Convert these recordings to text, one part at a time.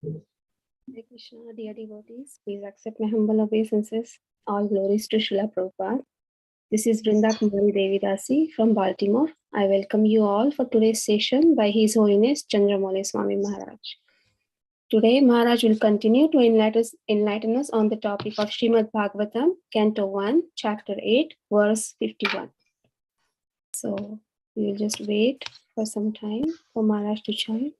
Hare Krishna, dear devotees, please accept my humble obeisances. All glories to Srila Prabhupada. This is Candramauli Devi Dasi from Baltimore. I welcome you all for today's session by His Holiness Candramauli Swami Maharaj. Today, Maharaj will continue to enlighten us on the topic of Srimad Bhagavatam, Canto 1, Chapter 8, Verse 51. So, we will just wait for some time for Maharaj to join.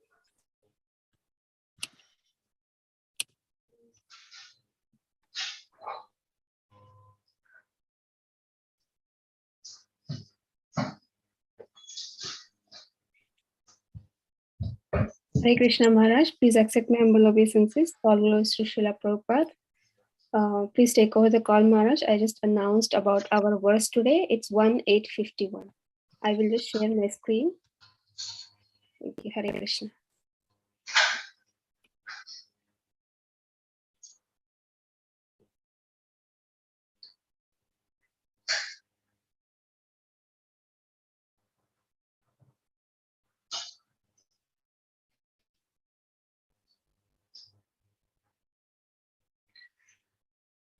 Hare Krishna Maharaj, please accept my humble obeisances. All glories to Srila Prabhupada. Please take over the call, Maharaj. I just announced about our verse today. It's 1:851. I will just share my screen. Thank you. Hare Krishna.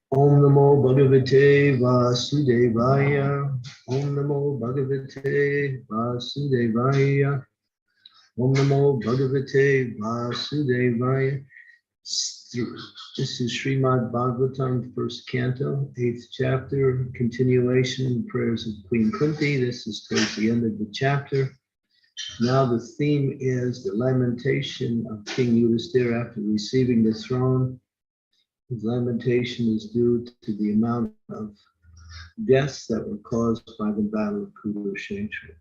Om Namo Bhagavate Vasudevaya. Om Namo Bhagavate Vasudevaya. Om Namo Bhagavate Vasudevaya. This is Srimad Bhagavatam, first canto, 8th chapter, continuation prayers of Queen Kunti. This is towards the end of the chapter. Now the theme is the lamentation of King Yudhisthira after receiving the throne. His lamentation is due to the amount of deaths that were caused by the battle of Kurukshetra.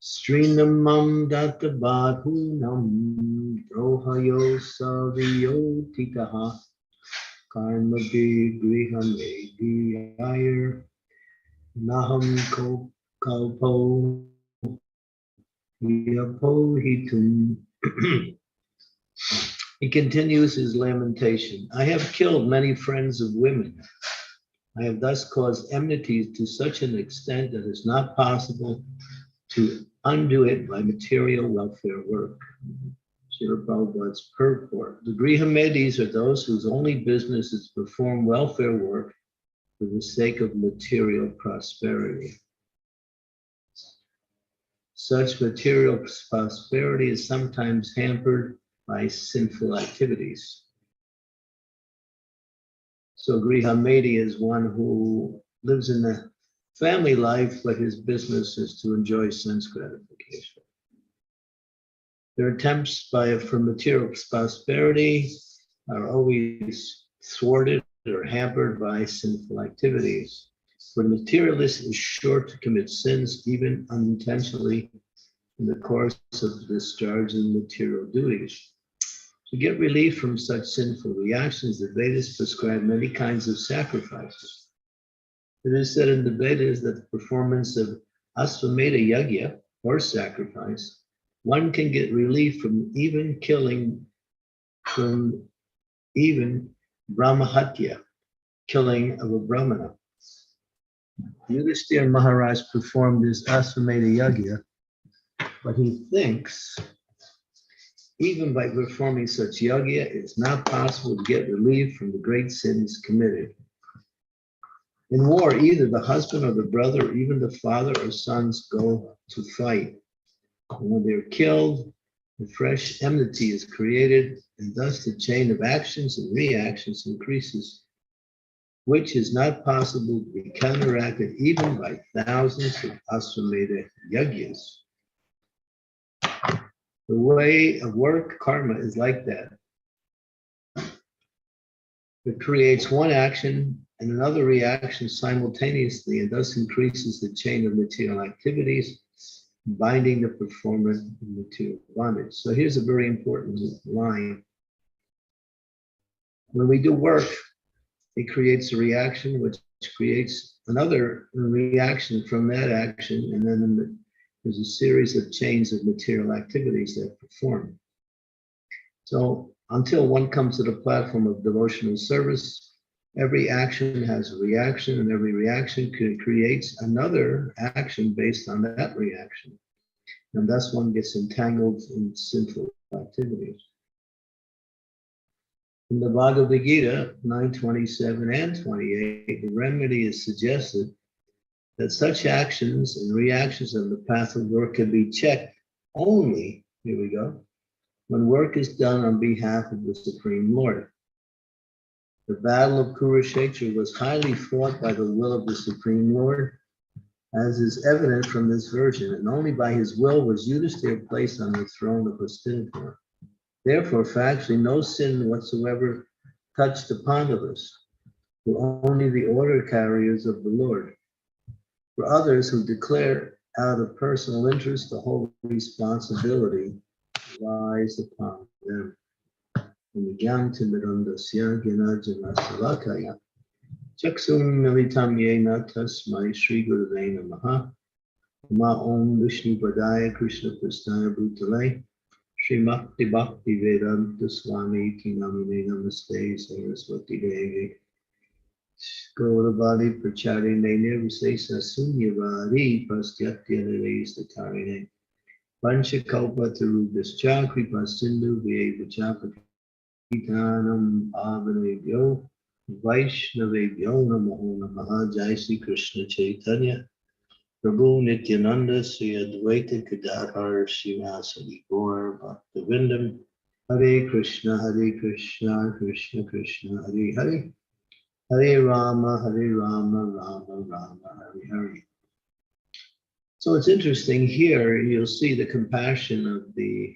Srinamam databadhunam drohayo saviyo titaha karma grihame diyayar naham kalpo yapohitum. He continues his lamentation. I have killed many friends of women. I have thus caused enmity to such an extent that it's not possible to undo it by material welfare work. Srila Prabhupada's purport. The Grihamedis are those whose only business is to perform welfare work for the sake of material prosperity. Such material prosperity is sometimes hampered by sinful activities. So Grihamedi is one who lives in the family life, but his business is to enjoy sense gratification. Their attempts for material prosperity are always thwarted or hampered by sinful activities. For the materialist is sure to commit sins, even unintentionally, in the course of discharging material duties. To get relief from such sinful reactions, the Vedas prescribe many kinds of sacrifices. It is said in the Vedas that the performance of Asvamedha Yagya, or sacrifice, one can get relief from even Brahmahatya, killing of a Brahmana. Yudhisthira Maharaj performed this Asvamedha Yagya, but he thinks even by performing such yagya, it's not possible to get relief from the great sins committed. In war, either the husband or the brother, or even the father or sons go to fight. And when they're killed, a fresh enmity is created, and thus the chain of actions and reactions increases, which is not possible to be counteracted even by thousands of Asvamedha yagyas. The way of work, karma, is like that. It creates one action and another reaction simultaneously, and thus increases the chain of material activities, binding the performer in material bondage. So here's a very important line. When we do work, it creates a reaction which creates another reaction from that action, and then there's a series of chains of material activities that perform. So until one comes to the platform of devotional service, every action has a reaction, and every reaction creates another action based on that reaction. And thus one gets entangled in sinful activities. In the Bhagavad Gita 9:27 and 28, the remedy is suggested that such actions and reactions on the path of work can be checked only, here we go, when work is done on behalf of the Supreme Lord. The battle of Kurukshetra was highly fought by the will of the Supreme Lord, as is evident from this version, and only by his will was Yudhisthira placed on the throne of Hastinapur. Therefore, factually, no sin whatsoever touched the Pandavas, who were only the order carriers of the Lord. For others who declare out of personal interest, the whole responsibility lies upon them. Chaksum militam yena tasmai Shri Gurave Namaha. Ma Om Vishnu Padaya Krishna Prasthaya Bhutale. Srimati Bhakti Vedanta Swami Ki Namine Namaste Saraswati Devi. Gauravali Pracharine Nirvisesa Sunyavari Pastyatya Niraistakarine. Panchakalpa Tarubhascha Kripa Sindhu Vyeva Chapakitanam Avanebhyo Vaishnavebhyo Namo Namaha. Jai Sri Krishna Chaitanya Prabhu Nityananda Sri Advaita Gadadhar Srivasadi Gaur Bhaktivinoda Hare Krishna Krishna Krishna Hare Hare Hare Rama Rama Rama Hare Hare. So it's interesting here, you'll see the compassion of the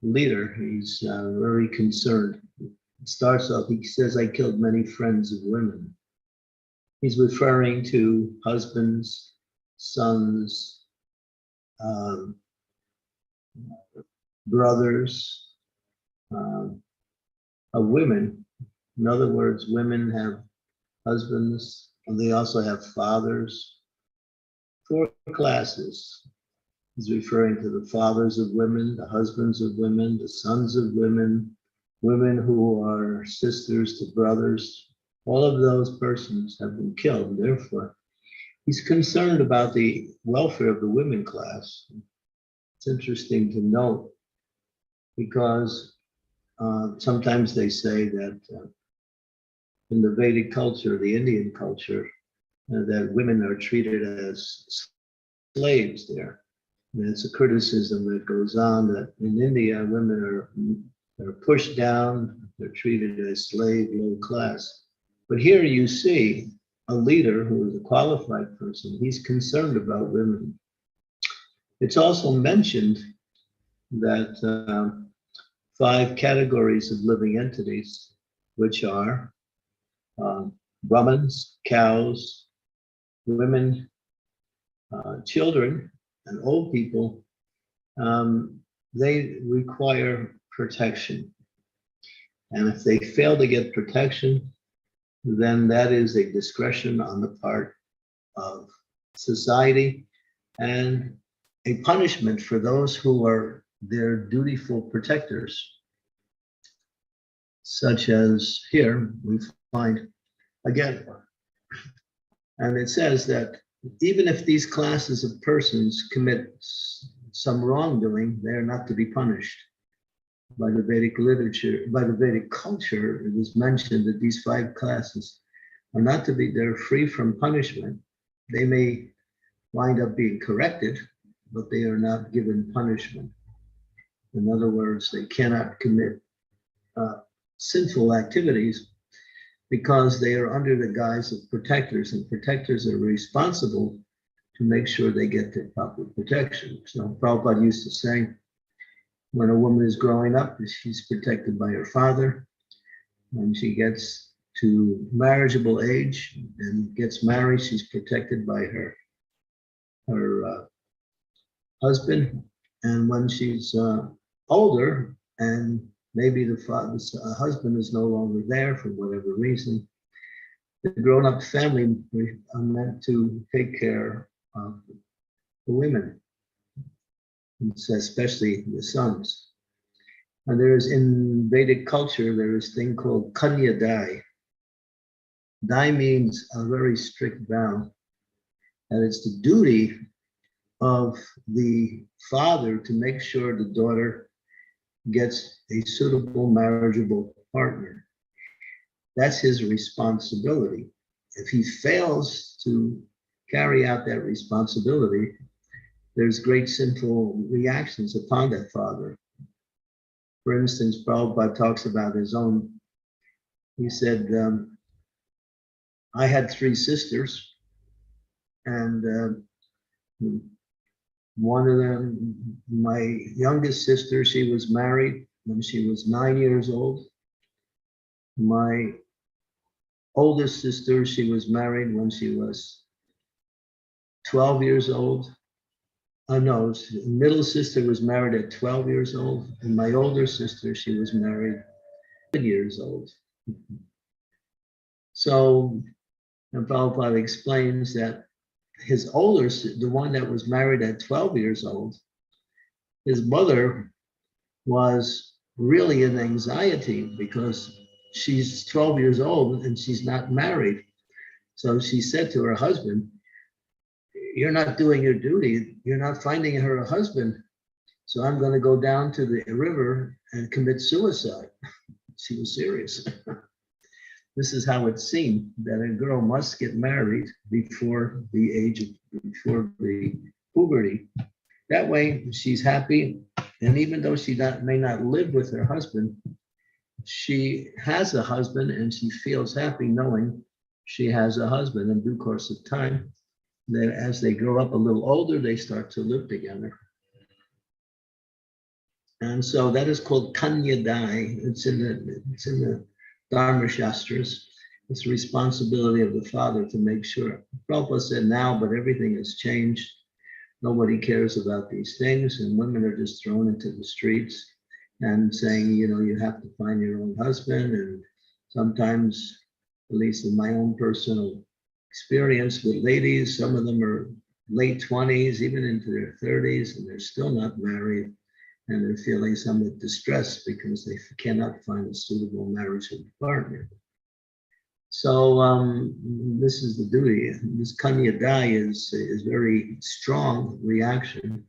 leader. He's very concerned. It starts off, he says, I killed many friends of women. He's referring to husbands, sons, brothers of women. In other words, women have husbands, and they also have fathers. 4 classes. He's referring to the fathers of women, the husbands of women, the sons of women, women who are sisters to brothers. All of those persons have been killed. Therefore, he's concerned about the welfare of the women class. It's interesting to note because sometimes they say that in the Vedic culture, the Indian culture, that women are treated as slaves there. And it's a criticism that goes on that in India, women are pushed down, they're treated as slave, low class. But here you see a leader who is a qualified person, he's concerned about women. It's also mentioned that 5 categories of living entities, which are Brahmins, cows, women, children, and old people, they require protection. And if they fail to get protection, then that is a discretion on the part of society and a punishment for those who are their dutiful protectors. Such as here, we find again, and it says that even if these classes of persons commit some wrongdoing, they are not to be punished. By the Vedic literature, by the Vedic culture, it was mentioned that these 5 classes are not to be, they're free from punishment. They may wind up being corrected, but they are not given punishment. In other words, they cannot commit sinful activities because they are under the guise of protectors, and protectors are responsible to make sure they get the proper protection. So Prabhupada used to say, when a woman is growing up, she's protected by her father. When she gets to marriageable age and gets married, she's protected by her husband. And when she's older and maybe the husband is no longer there for whatever reason, the grown-up family are meant to take care of the women, especially the sons. And there is, in Vedic culture, there is a thing called Kanya Dai. Dai means a very strict vow, and it's the duty of the father to make sure the daughter gets a suitable marriageable partner. That's his responsibility. If he fails to carry out that responsibility, there's great sinful reactions upon that father. For instance, Prabhupada talks about his own. He said, I had 3 sisters, and one of them, my youngest sister, she was married when she was 9 years old. My oldest sister, she was married when she was 12 years old. No, middle sister was married at 12 years old, and my older sister, she was married 7 years old. So, and Prabhupada explains that his older, the one that was married at 12 years old, his mother was really in anxiety because she's 12 years old and she's not married. So she said to her husband, you're not doing your duty. You're not finding her a husband. So I'm going to go down to the river and commit suicide. She was serious. This is how it seemed, that a girl must get married before the puberty. That way she's happy. And even though she may not live with her husband, she has a husband and she feels happy knowing she has a husband. In due course of time, then as they grow up a little older, they start to live together. And so that is called Kanyadai. It's in the Dharma Shastras. It's the responsibility of the father to make sure. Prabhupada said now, but everything has changed. Nobody cares about these things, and women are just thrown into the streets and saying, you have to find your own husband. And sometimes, at least in my own personal experience with ladies, some of them are late 20s, even into their 30s, and they're still not married. And they're feeling somewhat distressed because they cannot find a suitable marriage partner. So this is the duty. This Kanyadai is very strong reaction.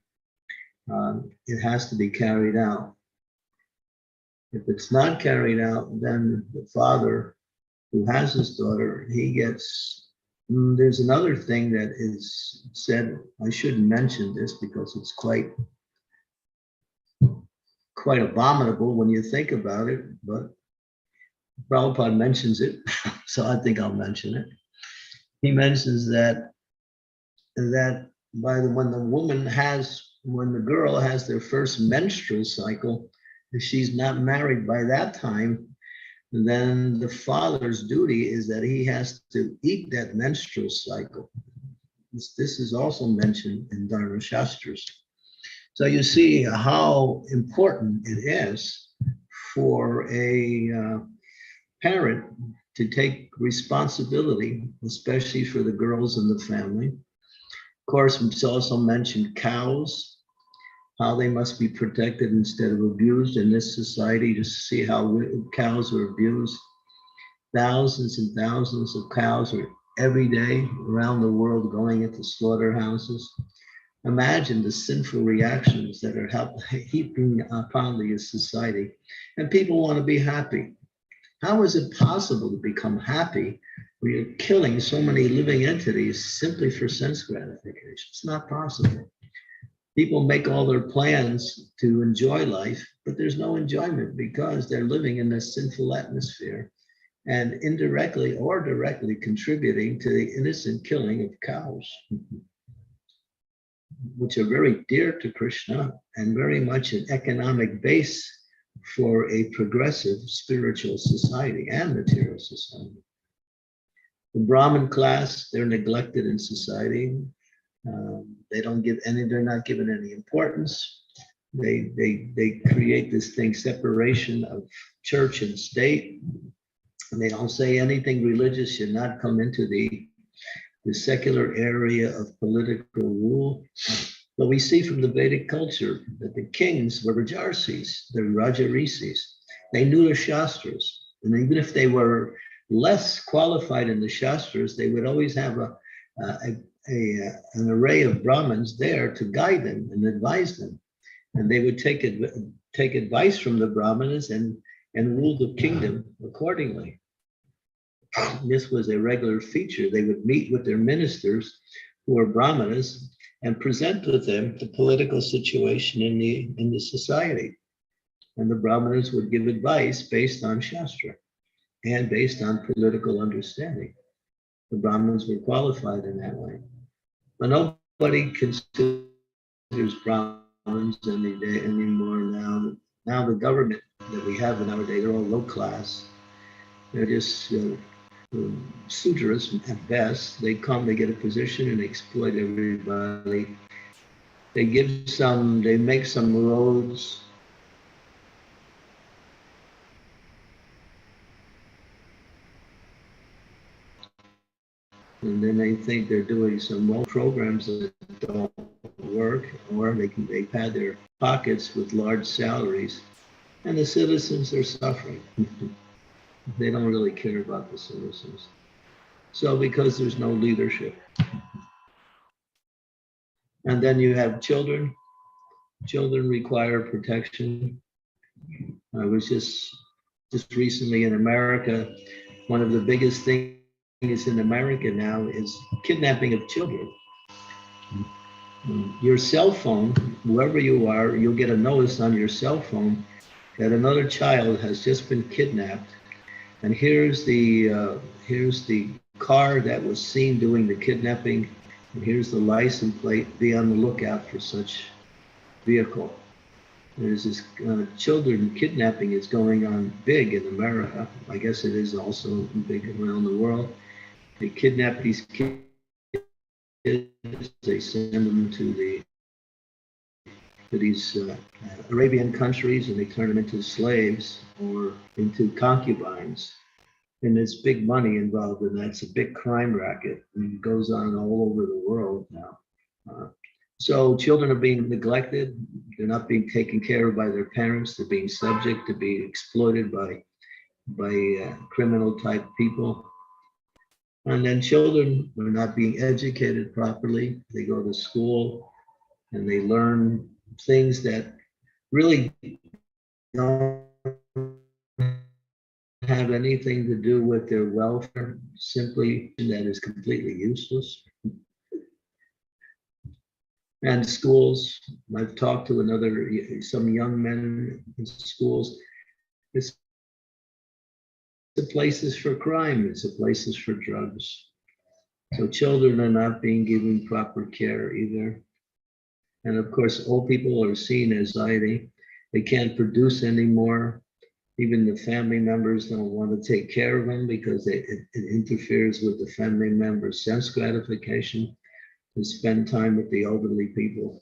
It has to be carried out. If it's not carried out, then the father who has his daughter, he gets, there's another thing that is said, I shouldn't mention this because it's quite abominable when you think about it, but Prabhupada mentions it, so I think I'll mention it. He mentions that when the girl has their first menstrual cycle, if she's not married by that time, then the father's duty is that he has to eat that menstrual cycle. This is also mentioned in Dharma Shastras. So you see how important it is for a parent to take responsibility, especially for the girls in the family. Of course, it's also mentioned cows, how they must be protected instead of abused in this society. To see how cows are abused. Thousands and thousands of cows are every day around the world going into slaughterhouses. Imagine the sinful reactions that are heaping upon the society. And people want to be happy. How is it possible to become happy when you're killing so many living entities simply for sense gratification? It's not possible. People make all their plans to enjoy life, but there's no enjoyment because they're living in this sinful atmosphere and indirectly or directly contributing to the innocent killing of cows, which are very dear to Krishna and very much an economic base for a progressive spiritual society and material society. The Brahmin class, they're neglected in society. They're not given any importance. They create this thing, separation of church and state. And they don't say anything religious should not come into the secular area of political rule. But we see from the Vedic culture that the kings were Rajarsis, the Rajarisis. They knew the Shastras. And even if they were less qualified in the Shastras, they would always have an array of Brahmins there to guide them and advise them. And they would take advice from the Brahmanas and and ruled the kingdom accordingly. This was a regular feature. They would meet with their ministers, who were brahmanas, and present with them the political situation in the society. And the brahmanas would give advice based on Shastra and based on political understanding. The brahmanas were qualified in that way. But nobody considers brahmins anymore now. Now the government that we have nowadays, they're all low class. They're just sutras at best. They come, they get a position and exploit everybody. They make some roads. And then they think they're doing some programs that don't work, or they pad their pockets with large salaries, and the citizens are suffering. They don't really care about the citizens. So because there's no leadership. And then you have children. Children require protection. I was just recently in America. One of the biggest things in America now is kidnapping of children. Your cell phone, whoever you are, you'll get a notice on your cell phone that another child has just been kidnapped. And here's the car that was seen doing the kidnapping. And here's the license plate. Be on the lookout for such vehicle. There's this children kidnapping is going on big in America. I guess it is also big around the world. They kidnap these kids. They send them to these Arabian countries, and they turn them into slaves or into concubines. And there's big money involved in that. It's a big crime racket, and it goes on all over the world now. So children are being neglected. They're not being taken care of by their parents. They're being subject to being exploited by criminal type people. And then children are not being educated properly. They go to school and they learn things that really don't have anything to do with their welfare, simply that is completely useless. And schools, I've talked to some young men in schools. It's the places for crime, it's the places for drugs. So children are not being given proper care either. And of course, old people are seen as society. They can't produce anymore. Even the family members don't want to take care of them because it interferes with the family members' sense gratification to spend time with the elderly people.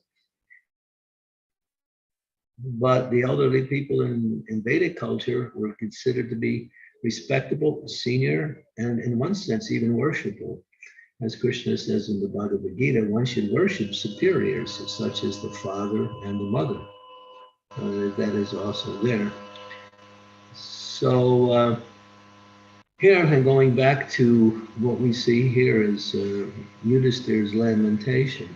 But the elderly people in Vedic culture were considered to be respectable, senior, and in one sense, even worshipful. As Krishna says in the Bhagavad Gita, one should worship superiors, such as the father and the mother. That is also there. So here, and going back to what we see here is Yudhishthira's lamentation.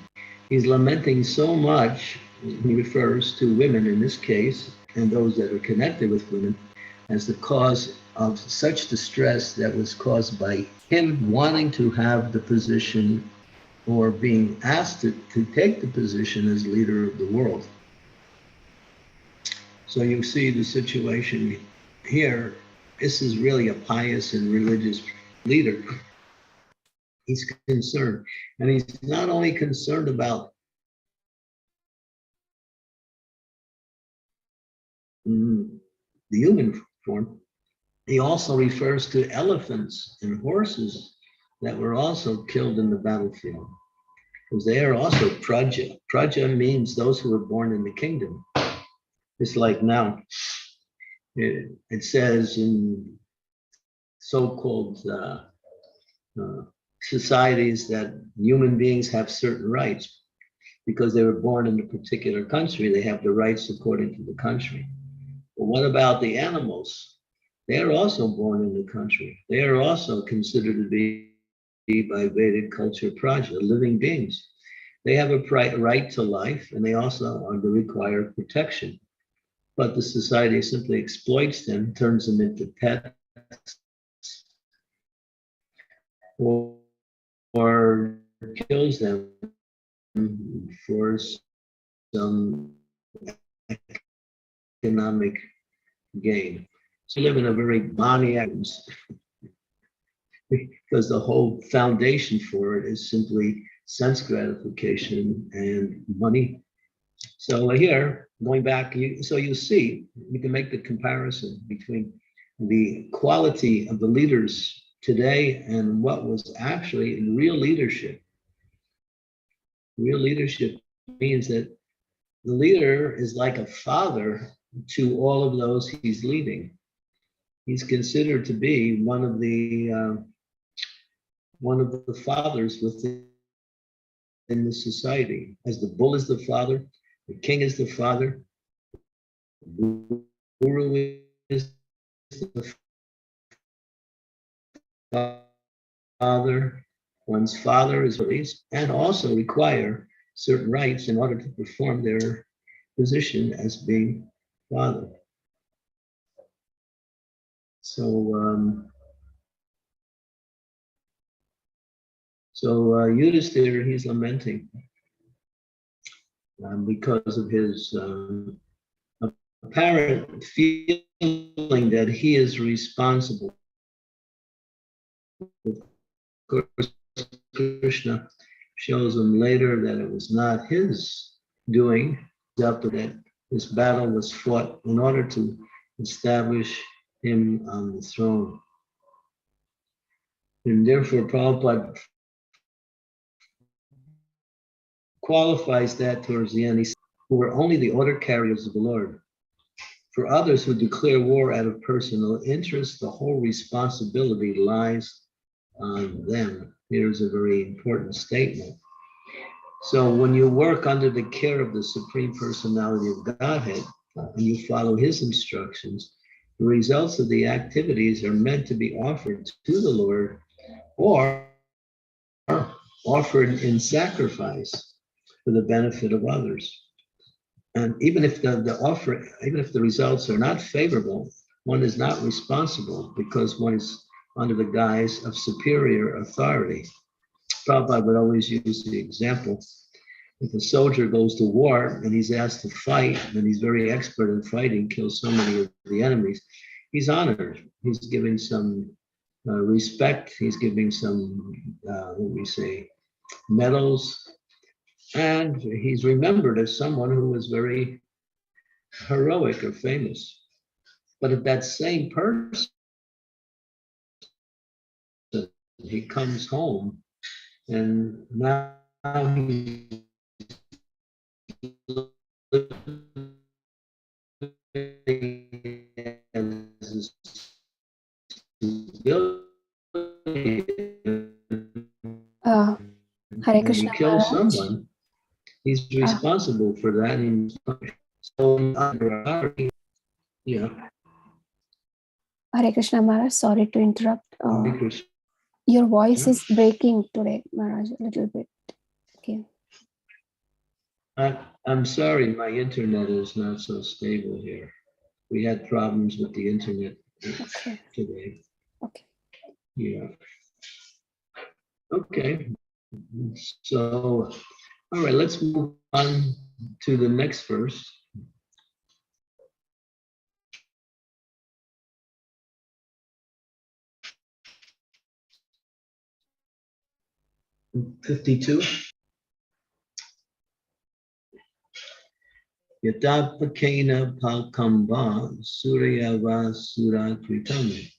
He's lamenting so much. He refers to women in this case, and those that are connected with women, as the cause of such distress that was caused by him wanting to have the position or being asked to take the position as leader of the world. So you see the situation here. This is really a pious and religious leader. He's concerned, and he's not only concerned about the human form, he also refers to elephants and horses that were also killed in the battlefield, because they are also praja. Praja means those who were born in the kingdom. It's like now, it says in so-called societies that human beings have certain rights because they were born in a particular country. They have the rights according to the country. But what about the animals? They are also born in the country. They are also considered to be by Vedic culture praja, living beings. They have a right to life, and they also are to require protection. but the society simply exploits them, turns them into pets, or kills them for some economic gain. So you live in a very maniac, because the whole foundation for it is simply sense gratification and money. So here, going back, so you see, you can make the comparison between the quality of the leaders today and what was actually real leadership. Real leadership means that the leader is like a father to all of those he's leading. He's considered to be one of the fathers within the society. As the bull is the father, the king is the father, the guru is the father, one's father is released, and also require certain rights in order to perform their position as being father. So, Yudhisthira, he's lamenting because of his apparent feeling that he is responsible. Of course, Krishna shows him later that it was not his doing, after that this battle was fought in order to establish him on the throne. And therefore, Prabhupada qualifies that towards the end, who were only the order carriers of the Lord. For others who declare war out of personal interest, the whole responsibility lies on them. Here's a very important statement. So when you work under the care of the Supreme Personality of Godhead, and you follow his instructions, the results of the activities are meant to be offered to the Lord or offered in sacrifice for the benefit of others. And even if even if the results are not favorable, one is not responsible because one is under the guise of superior authority. Prabhupada would always use the example: if a soldier goes to war and he's asked to fight, and he's very expert in fighting, kills so many of the enemies, he's honored. He's giving some respect. He's giving some, medals. And he's remembered as someone who was very heroic or famous. But if that same person, he comes home and now he's Hare Krishna he kills Maharaj. someone, he's responsible for that. And so under authority, Hare Krishna Maharaj, sorry to interrupt. because Your voice is breaking today, Maharaj, a little bit. Okay. I'm sorry, my internet is not so stable here. We had problems with the internet today. Okay. Yeah. Okay. So, all right, let's move on to the next verse. (52). Yatapakena pakamba suryava surakritami.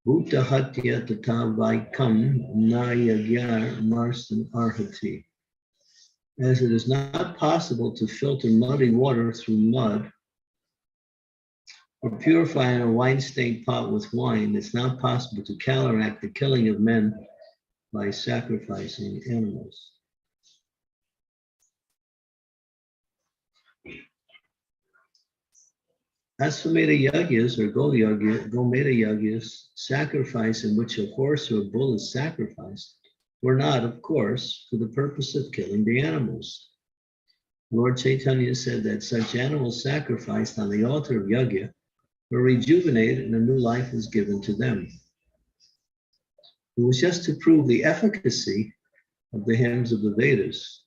Bhutahatya tata vaikam nayagyar marsan arhati. As it is not possible to filter muddy water through mud, or purifying a wine-stained pot with wine, it's not possible to counteract the killing of men by sacrificing animals. Asvamedha yagyas or Gomeda yagyas, sacrifice in which a horse or a bull is sacrificed, were not, of course, for the purpose of killing the animals. Lord Chaitanya said that such animals sacrificed on the altar of yajna were rejuvenated and a new life was given to them. It was just to prove the efficacy of the hymns of the Vedas.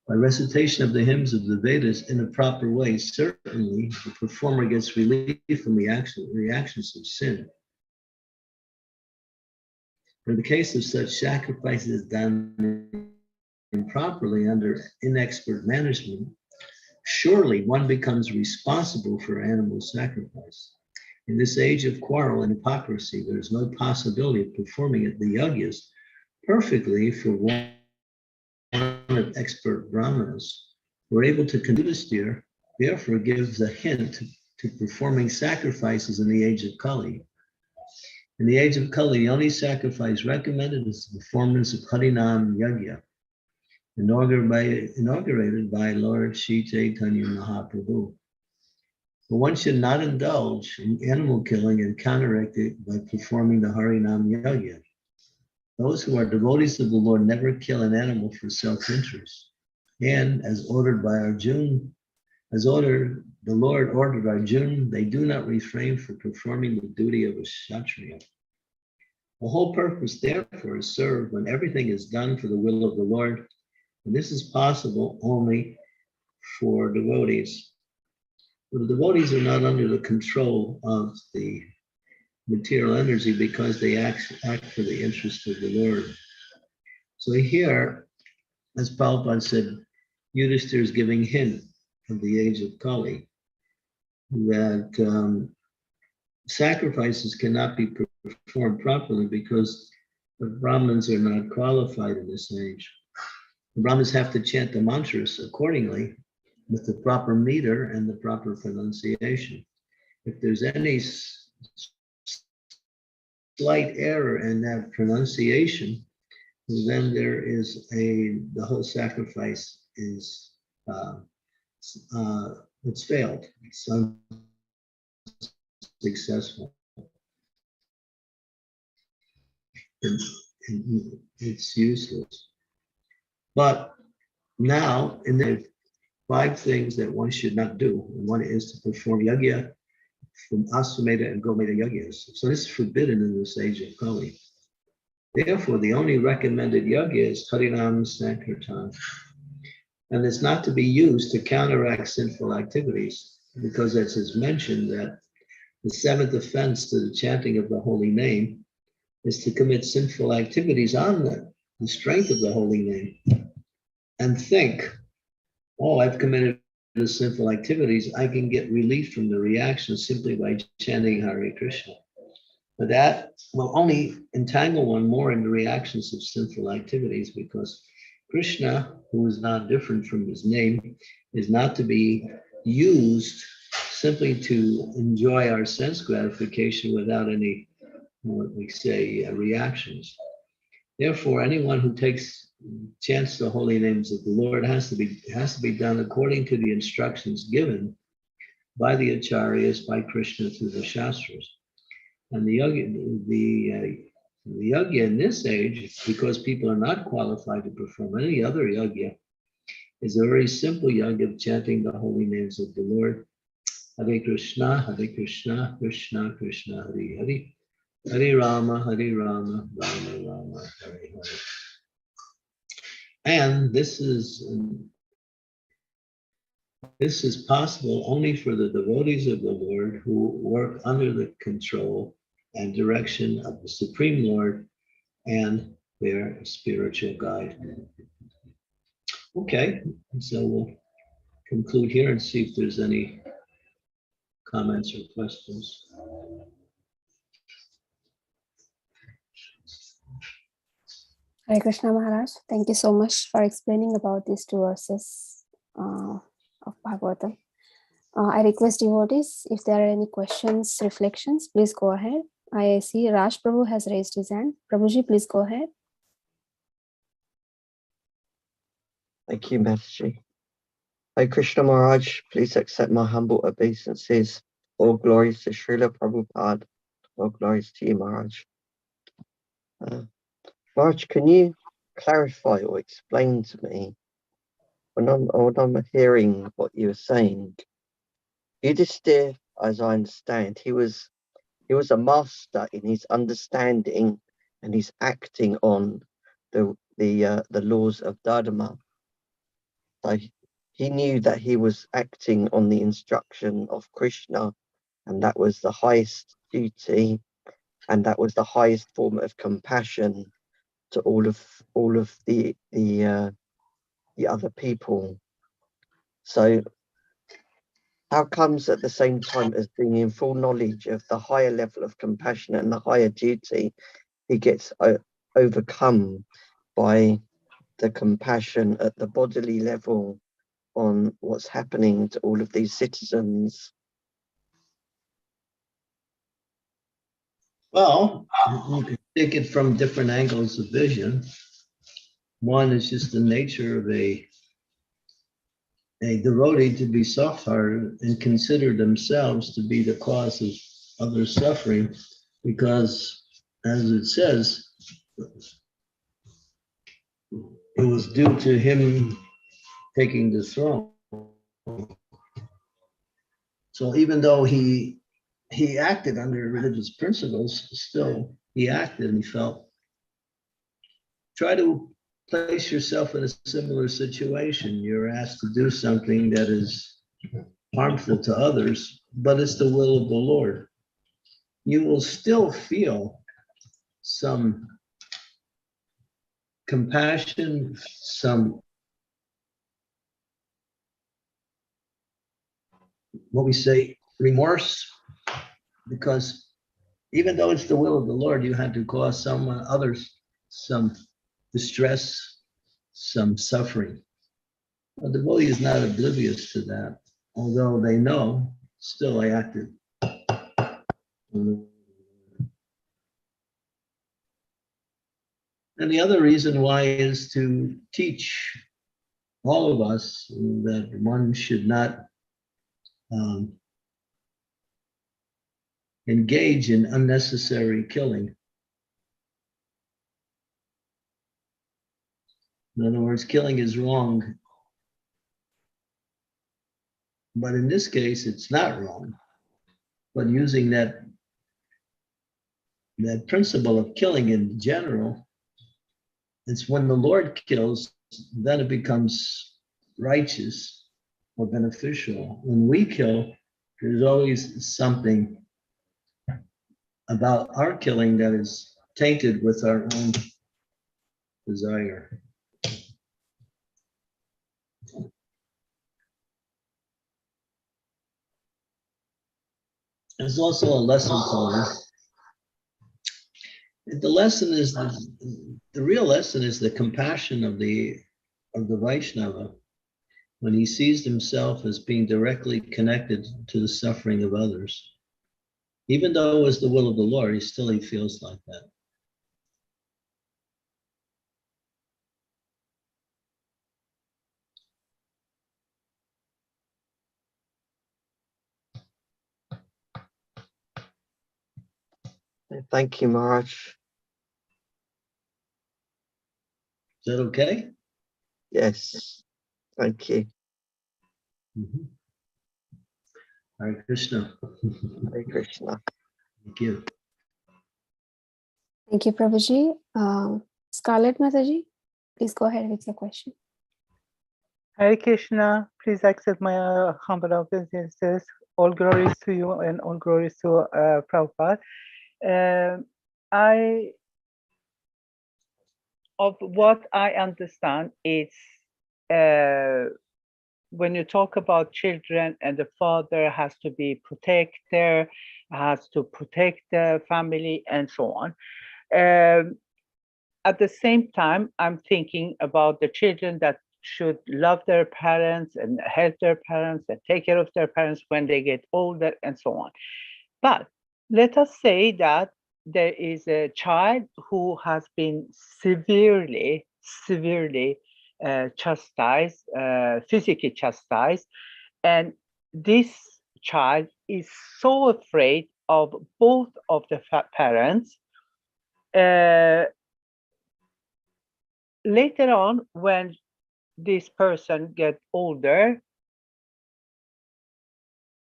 By recitation of the hymns of the Vedas in a proper way, certainly the performer gets relief from reactions of sin. In the case of such sacrifices done improperly under inexpert management, surely one becomes responsible for animal sacrifice. In this age of quarrel and hypocrisy, there is no possibility of performing the yajnas perfectly for one of expert brahmanas who are able to conduct this year, therefore gives a hint to performing sacrifices in the age of Kali. In the age of Kali, the only sacrifice recommended is the performance of Harinam Yajna, inaugurated by Lord Sri Chaitanya Mahaprabhu. But one should not indulge in animal killing and counteract it by performing the Harinam Yajna. Those who are devotees of the Lord never kill an animal for self-interest. And as ordered by Arjuna, the Lord ordered Arjuna, they do not refrain from performing the duty of a Kshatriya. The whole purpose, therefore, is served when everything is done for the will of the Lord. And this is possible only for devotees. But the devotees are not under the control of the material energy because they act for the interest of the Lord. So here, as Prabhupada said, Yudhishthira is giving hint of the age of Kali, that sacrifices cannot be performed properly because the Brahmins are not qualified in this age. The Brahmins have to chant the mantras accordingly with the proper meter and the proper pronunciation. If there's any slight error in that pronunciation, then there is the whole sacrifice is it's failed. It's unsuccessful. It's useless. But now, in the 5 things that one should not do, one is to perform yajna from Asvamedha and Gomedha yajnas. So this is forbidden in this age of Kali. Therefore, the only recommended yajna is Harinam Sankirtan. And it's not to be used to counteract sinful activities, because as is mentioned that the 7th offense to the chanting of the holy name is to commit sinful activities on the strength of the holy name and think, oh, I've committed the sinful activities, I can get relief from the reaction simply by chanting Hare Krishna. But that will only entangle one more in the reactions of sinful activities, because Krishna, who is not different from his name, is not to be used simply to enjoy our sense gratification without any, what we say, reactions. Therefore, anyone who chants the holy names of the Lord has to be done according to the instructions given by the acharyas, by Krishna through the Shastras. And the yajna in this age, because people are not qualified to perform any other yajna, is a very simple yajna of chanting the holy names of the Lord. Hare Krishna, Krishna Krishna, Hare Hare. Hare Rama, Rama Rama, Hare Hare. And this is possible only for the devotees of the Lord who work under the control and direction of the Supreme Lord and their spiritual guide. Okay, so we'll conclude here and see if there's any comments or questions. Hare Krishna Maharaj, thank you so much for explaining about these 2 verses of Bhagavatam. I request devotees, if there are any questions, reflections, please go ahead. I see Raj Prabhu has raised his hand. Prabhuji, please go ahead. Thank you, Mataji. Hare Krishna Maharaj, please accept my humble obeisances. All glories to Srila Prabhupada. All glories to you, Maharaj. Maharaj, can you clarify or explain to me when I'm hearing what you were saying, Yudhisthira, as I understand, he was a master in his understanding and his acting on the laws of Dharma. So he knew that he was acting on the instruction of Krishna, and that was the highest duty, and that was the highest form of compassion to all of the other people. So how comes at the same time as being in full knowledge of the higher level of compassion and the higher duty, he gets overcome by the compassion at the bodily level on what's happening to all of these citizens? Well, you can take it from different angles of vision. One is just the nature of a devotee to be soft-hearted and consider themselves to be the cause of other suffering, because, as it says, it was due to him taking the throne. So even though he acted under religious principles, still he acted and he felt. Try to place yourself in a similar situation. You're asked to do something that is harmful to others, but it's the will of the Lord. You will still feel some compassion, some, what we say, remorse, because even though it's the will of the Lord, you had to cause others some distress, some suffering. The devotee is not oblivious to that, although they know, still I acted. And the other reason why is to teach all of us that one should not engage in unnecessary killing. In other words, killing is wrong. But in this case, it's not wrong. But using that principle of killing in general, it's when the Lord kills, then it becomes righteous or beneficial. When we kill, there's always something about our killing that is tainted with our own desire. There's also a lesson to learn. The lesson is the real lesson is the compassion of the Vaishnava when he sees himself as being directly connected to the suffering of others. Even though it was the will of the Lord, he feels like that. Thank you, Maharaj. Is that okay? Yes, thank you. Hare Krishna. Hare Krishna. Thank you. Thank you, Prabhuji. Scarlett Mataji, please go ahead with your question. Hare Krishna, please accept my humble obeisances. All glories to you and all glories to Prabhupada. Of what I understand, it's when you talk about children and the father has to be protector, has to protect the family and so on. At the same time, I'm thinking about the children that should love their parents and help their parents and take care of their parents when they get older and so on. But let us say that there is a child who has been severely chastised, physically chastised, and this child is so afraid of both of the parents. Later on, when this person get older,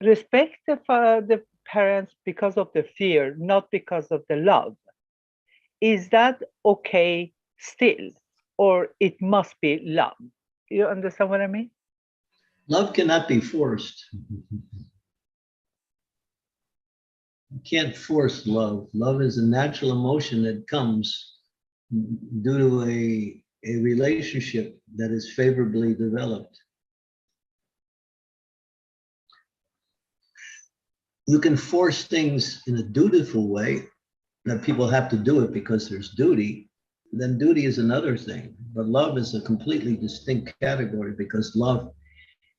respect the parents because of the fear, not because of the love. Is that okay still, or it must be love? You understand what I mean? Love cannot be forced. You can't force love. Love is a natural emotion that comes due to a relationship that is favorably developed. You can force things in a dutiful way, that people have to do it because there's duty. Then duty is another thing. But love is a completely distinct category, because love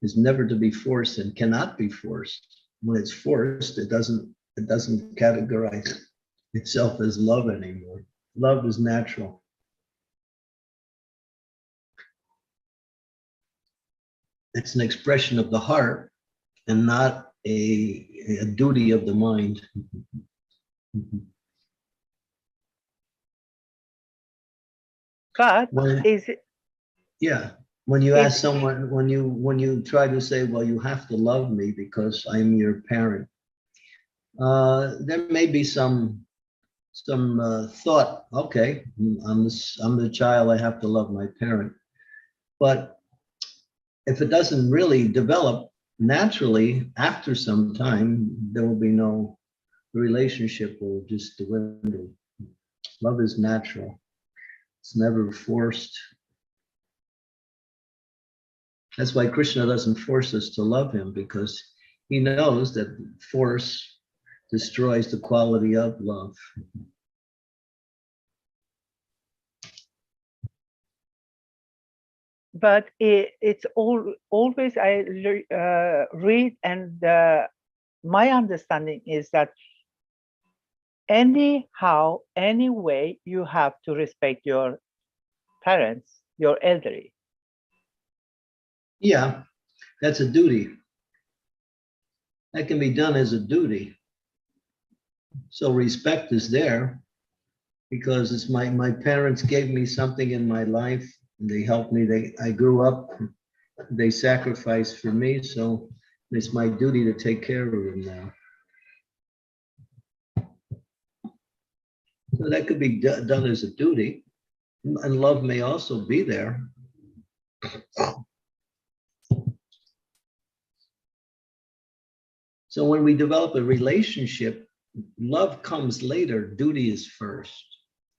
is never to be forced and cannot be forced. When it's forced, it doesn't categorize itself as love anymore. Love is natural. It's an expression of the heart and not a duty of the mind. But is it? Yeah. When you ask someone, when you try to say, well, you have to love me because I'm your parent, there may be some thought, okay, I'm the child, I have to love my parent. But if it doesn't really develop naturally, after some time, there will be the relationship will just dwindle. Love is natural. It's never forced. That's why Krishna doesn't force us to love him, because he knows that force destroys the quality of love. But it's always I read, and my understanding is that anyhow, anyway, you have to respect your parents, your elderly. Yeah, that's a duty. That can be done as a duty. So respect is there because it's my parents gave me something in my life. They helped me. I grew up. They sacrificed for me, so it's my duty to take care of them now. So that could be done as a duty, and love may also be there. So when we develop a relationship, love comes later, duty is first.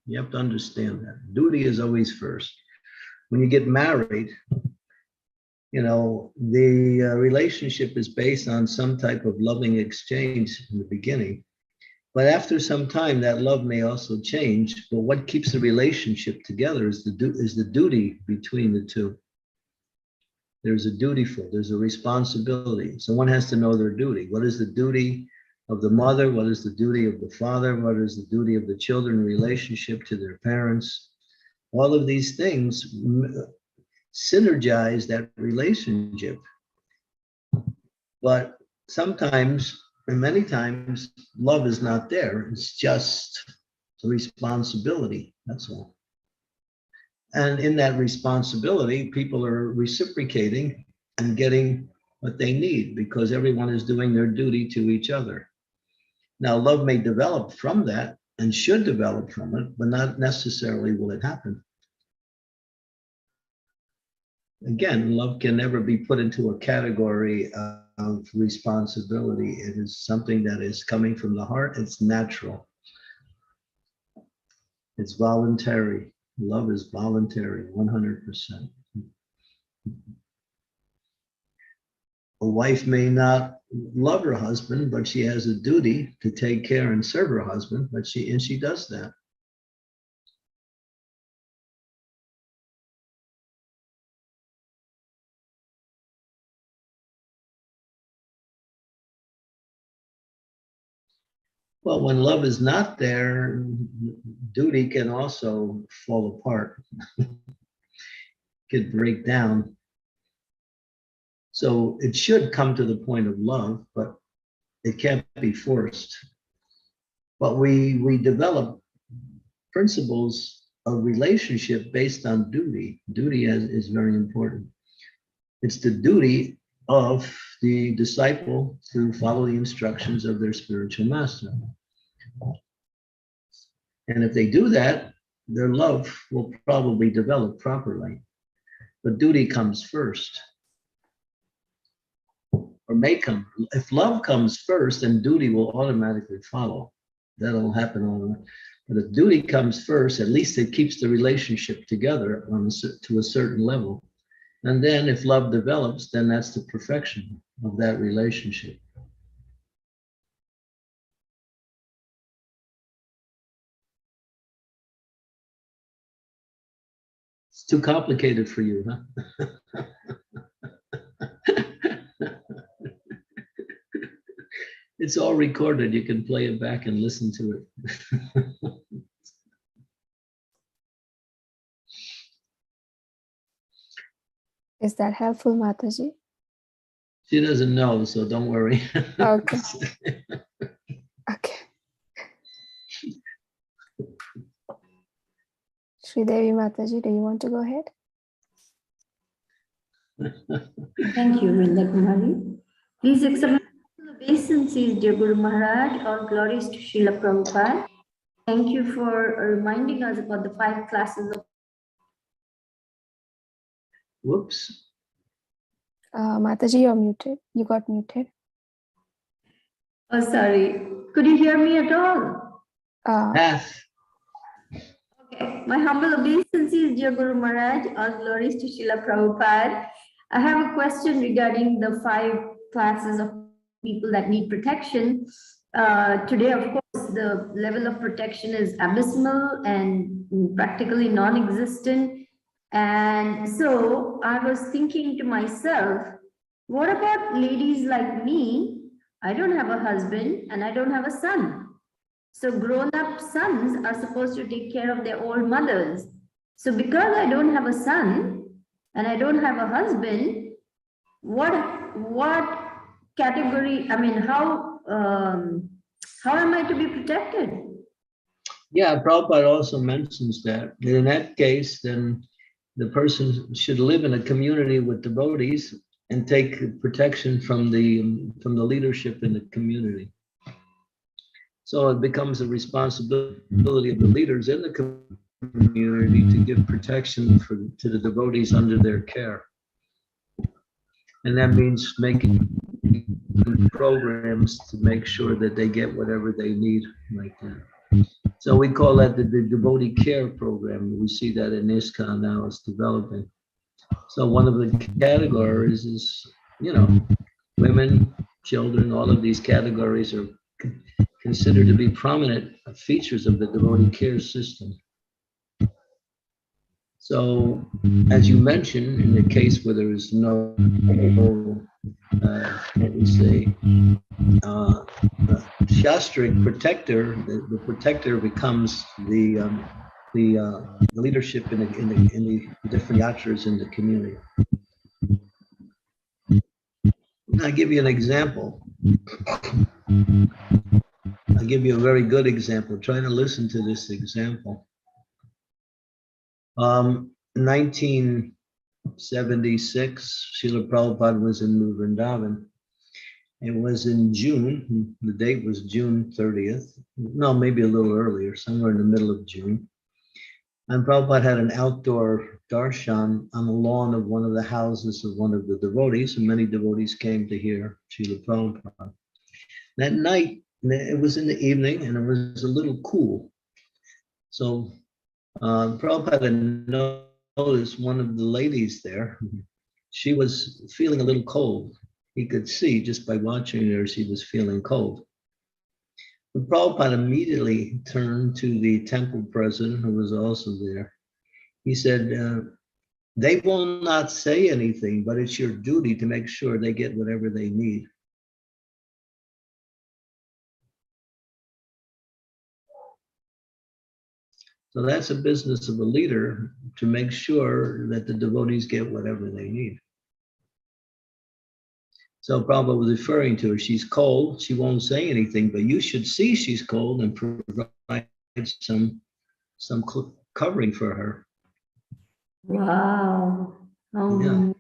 You have to understand that. Duty is always first. When you get married, the relationship is based on some type of loving exchange in the beginning. But after some time, that love may also change. But what keeps the relationship together is the duty between the two. There's a there's a responsibility. So one has to know their duty. What is the duty of the mother? What is the duty of the father? What is the duty of the children in relationship to their parents? All of these things synergize that relationship. But sometimes, and many times, love is not there. It's just a responsibility. That's all. And in that responsibility, people are reciprocating and getting what they need because everyone is doing their duty to each other. Now, love may develop from that and should develop from it, but not necessarily will it happen. Again, love can never be put into a category of responsibility. It is something that is coming from the heart. It's natural. It's voluntary. Love is voluntary, 100%. A wife may not love her husband, but she has a duty to take care and serve her husband, but she does that. Well, when love is not there, duty can also fall apart, could break down. So it should come to the point of love, but it can't be forced. But we develop principles a relationship based on duty. Duty is very important. It's the duty of the disciple to follow the instructions of their spiritual master. And if they do that, their love will probably develop properly. But duty comes first, or may come. If love comes first, then duty will automatically follow. That'll happen all the way. But if duty comes first, at least it keeps the relationship together to a certain level. And then if love develops, then that's the perfection of that relationship. It's too complicated for you, huh? It's all recorded. You can play it back and listen to it. Is that helpful, Mataji? She doesn't know, so don't worry. Okay. Okay. Sridevi Mataji, do you want to go ahead? Thank you, Vrinda Kumari. Please accept my obeisances, dear Guru Maharaj. All glories to Srila Prabhupada. Thank you for reminding us about the 5 classes of. Whoops. Mataji, you're muted. You got muted. Oh, sorry. Could you hear me at all? Half. Okay. My humble obeisances, dear Guru Maharaj. All glories to Srila Prabhupada. I have a question regarding the 5 classes of people that need protection. Today, of course, the level of protection is abysmal and practically non-existent. And so I was thinking to myself, what about ladies like me? I don't have a husband and I don't have a son. So grown-up sons are supposed to take care of their old mothers. So because I don't have a son and I don't have a husband, what category, I mean, how am I to be protected? Yeah, Prabhupada also mentions that. In that case, then the person should live in a community with devotees and take protection from the leadership in the community. So it becomes a responsibility of the leaders in the community to give protection to the devotees under their care. And that means making programs to make sure that they get whatever they need like that. So we call that the devotee care program. We see that in ISKCON now it's developing. So one of the categories is, women, children, all of these categories are considered to be prominent features of the devotee care system. So, as you mentioned, in the case where there is no, shastric protector, the protector becomes the leadership in the different yatras in the community. I'll give you an example. I'll give you a very good example. Try to listen to this example. 1976, Srila Prabhupada was in New Vrindavan. It was in June. The date was June 30th. No, maybe a little earlier, somewhere in the middle of June. And Prabhupada had an outdoor darshan on the lawn of one of the houses of one of the devotees, and many devotees came to hear Srila Prabhupada. That night, it was in the evening, and it was a little cool. So Prabhupada noticed one of the ladies there. She was feeling a little cold. He could see just by watching her, she was feeling cold. But Prabhupada immediately turned to the temple president, who was also there. He said, they will not say anything, but it's your duty to make sure they get whatever they need. So that's a business of a leader, to make sure that the devotees get whatever they need. So Prabhupada was referring to her. She's cold. She won't say anything, but you should see she's cold and provide some covering for her. Wow. Yeah.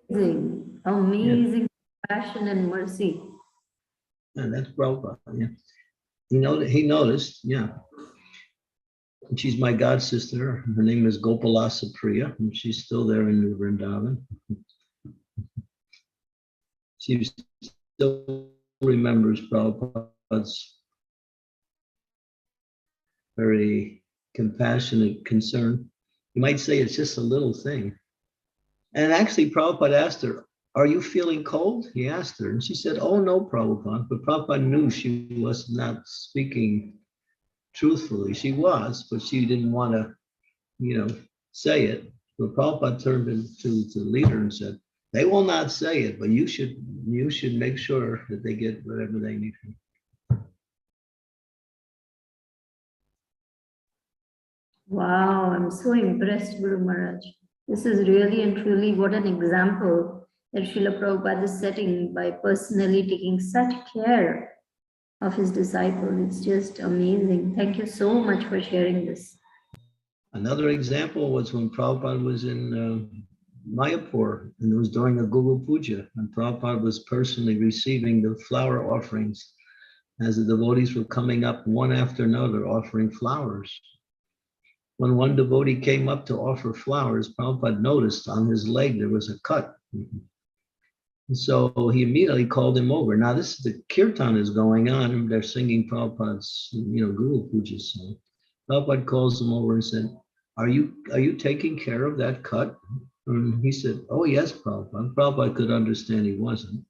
Amazing. Amazing compassion and mercy. And that's Prabhupada. Yeah. He noticed, yeah. And she's my god sister. Her name is Gopalasa Priya, and she's still there in New Vrindavan. She still remembers Prabhupada's very compassionate concern. You might say it's just a little thing. And actually, Prabhupada asked her, "Are you feeling cold?" He asked her, and she said, "Oh, no, Prabhupada." But Prabhupada knew she was not speaking truthfully. She was, but she didn't want to, say it. But Prabhupada turned to the leader and said, "They will not say it, but you should make sure that they get whatever they need." Wow, I'm so impressed, Guru Maharaj. This is really and truly what an example that Srila Prabhupada is setting by personally taking such care of his disciple. It's just amazing. Thank you so much for sharing this. Another example was when Prabhupada was in Mayapur, and it was during a Guru Puja, and Prabhupada was personally receiving the flower offerings as the devotees were coming up one after another offering flowers. When one devotee came up to offer flowers, Prabhupada noticed on his leg there was a cut. And so he immediately called him over. Now the kirtan is going on, and they're singing Prabhupada's, Guru Puja song. Prabhupada calls him over and said, Are you taking care of that cut? And he said, "Oh, yes, Prabhupada." Prabhupada could understand he wasn't.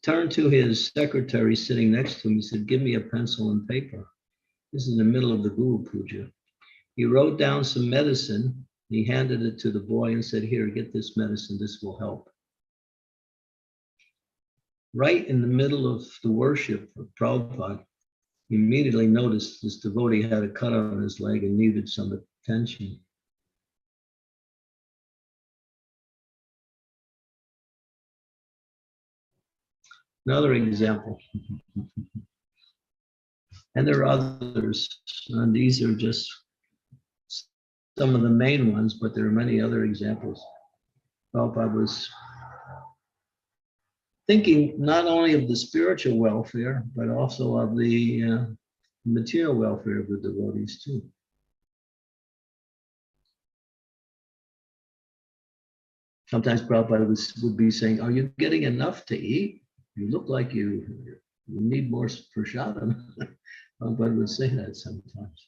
Turned to his secretary sitting next to him. He said, "Give me a pencil and paper." This is in the middle of the Guru Puja. He wrote down some medicine. He handed it to the boy and said, "Here, get this medicine. This will help." Right in the middle of the worship of Prabhupada, he immediately noticed this devotee had a cut on his leg and needed some attention. Another example. And there are others. And these are just some of the main ones, but there are many other examples. Prabhupada was thinking not only of the spiritual welfare, but also of the material welfare of the devotees too. Sometimes Prabhupada would be saying, "Are you getting enough to eat? You look like you need more prasadam." Prabhupada would say that sometimes.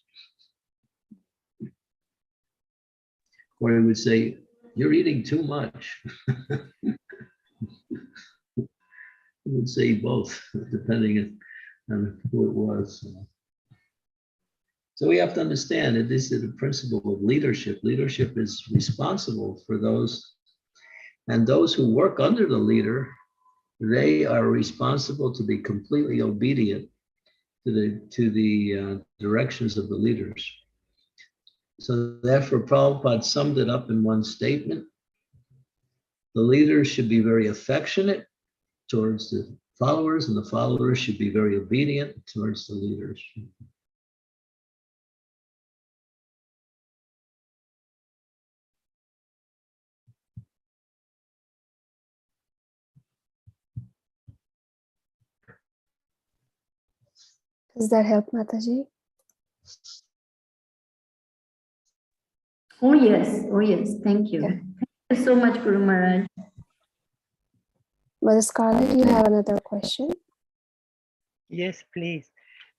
Or he would say, "You're eating too much." He would say both, depending on who it was. So we have to understand that this is the principle of leadership. Leadership is responsible for those, and those who work under the leader, they are responsible to be completely obedient to the directions of the leaders. So therefore, Prabhupada summed it up in one statement. The leaders should be very affectionate towards the followers, and the followers should be very obedient towards the leaders. Does that help, Mataji? Oh, yes. Thank you. Yeah. Thank you so much, Guru Maharaj. Mother Scarlett, you have another question? Yes, please.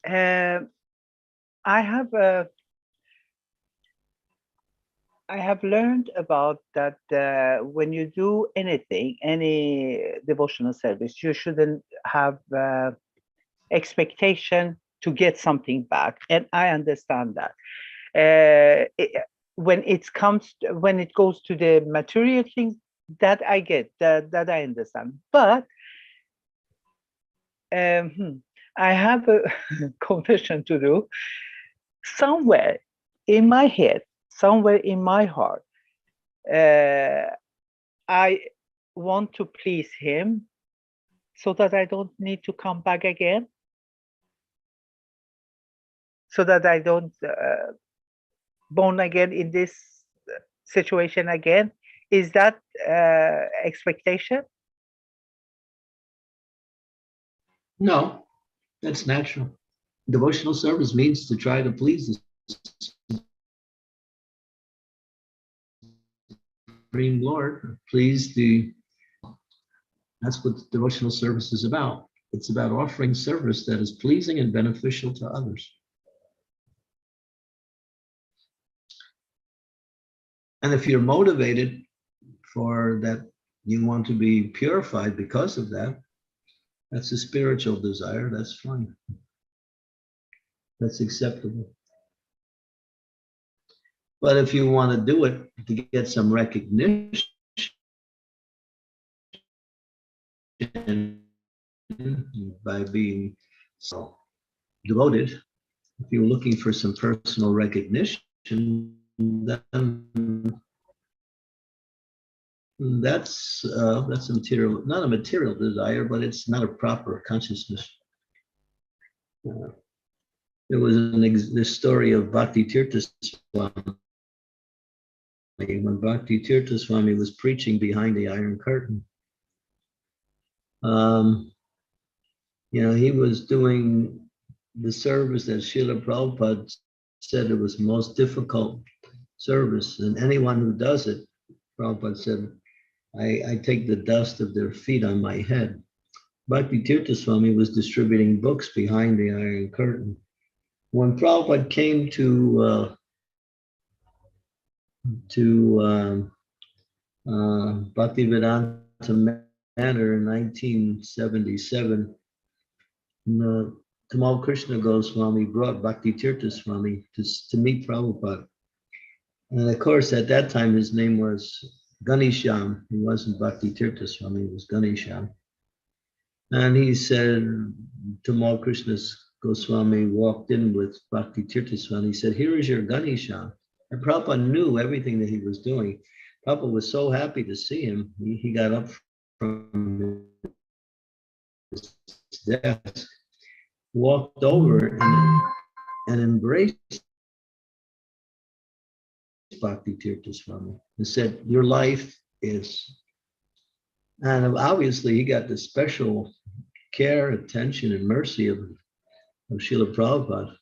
I have learned about that when you do anything, any devotional service, you shouldn't have expectation to get something back, and I understand that. When it goes to the material things, that I get, that I understand. But I have a confession to do. Somewhere in my head, somewhere in my heart, I want to please him so that I don't need to come back again, so that I don't born again in this situation again? Is that expectation? No, that's natural. Devotional service means to try to please the Supreme Lord, please the. That's what devotional service is about. It's about offering service that is pleasing and beneficial to others. And if you're motivated for that, you want to be purified because of that, that's a spiritual desire, that's fine. That's acceptable. But if you want to do it to get some recognition by being so devoted, if you're looking for some personal recognition, then that's a material, not a material desire, but it's not a proper consciousness. There was this story of Bhakti Tirtha Swami. When Bhakti Tirtha Swami was preaching behind the Iron Curtain, he was doing the service that Srila Prabhupada said it was the most difficult service, and anyone who does it, Prabhupada said, I take the dust of their feet on my head. Bhakti Tirtha Swami was distributing books behind the Iron Curtain. When Prabhupada came to Bhaktivedanta Manor in 1977, Tamal Krishna Goswami brought Bhakti Tirtha Swami to meet Prabhupada. And of course, at that time, his name was Ganesham. He wasn't Bhakti Tirtha Swami, it was Ganesham. And he said, Tamal Krishna Goswami walked in with Bhakti Tirtha Swami. He said, here is your Ganesham. And Prabhupada knew everything that he was doing. Prabhupada was so happy to see him. He got up from his desk, walked over and embraced Bhakti Tirtha Swami and said, your life is, and obviously he got the special care, attention, and mercy of Srila Prabhupada.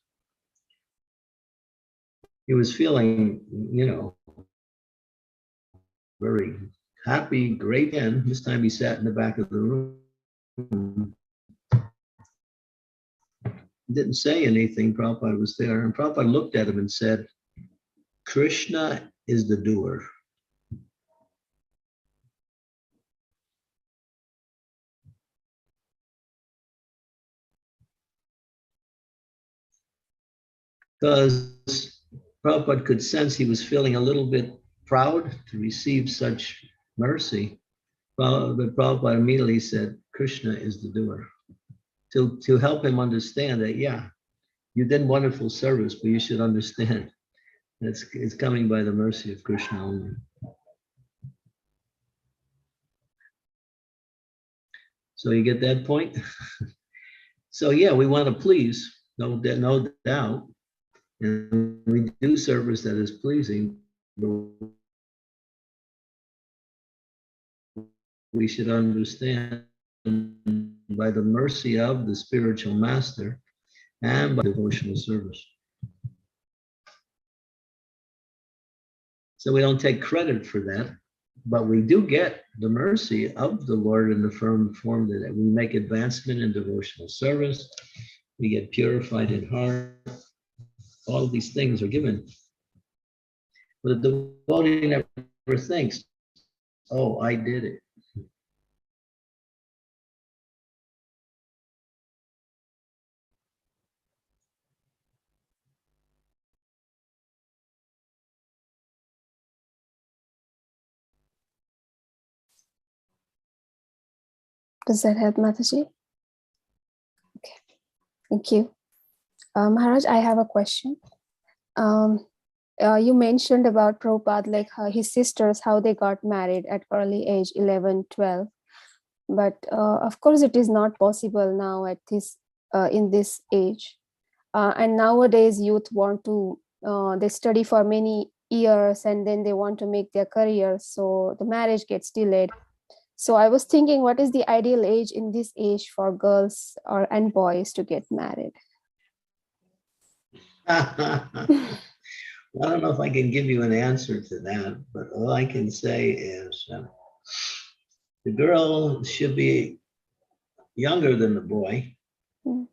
He was feeling, very happy, great, and this time he sat in the back of the room. Didn't say anything. Prabhupada was there, and Prabhupada looked at him and said, Krishna is the doer. Because Prabhupada could sense he was feeling a little bit proud to receive such mercy. But Prabhupada immediately said, Krishna is the doer. To help him understand that, yeah, you did wonderful service, but you should understand it's coming by the mercy of Krishna only. So you get that point? So yeah, we want to please, no doubt. And we do service that is pleasing, but we should understand by the mercy of the spiritual master and by devotional service. So we don't take credit for that, but we do get the mercy of the Lord in the firm form that we make advancement in devotional service, we get purified in heart. All of these things are given. But the devotee never thinks, oh, I did it. Does that help, Mataji? Okay, thank you. Maharaj, I have a question. You mentioned about Prabhupada, like his sisters, how they got married at early age, 11, 12. But of course, it is not possible now at this in this age. And nowadays, youth want to they study for many years and then they want to make their career, so the marriage gets delayed. So I was thinking, what is the ideal age in this age for girls and boys to get married? I don't know if I can give you an answer to that, but all I can say is the girl should be younger than the boy. Mm.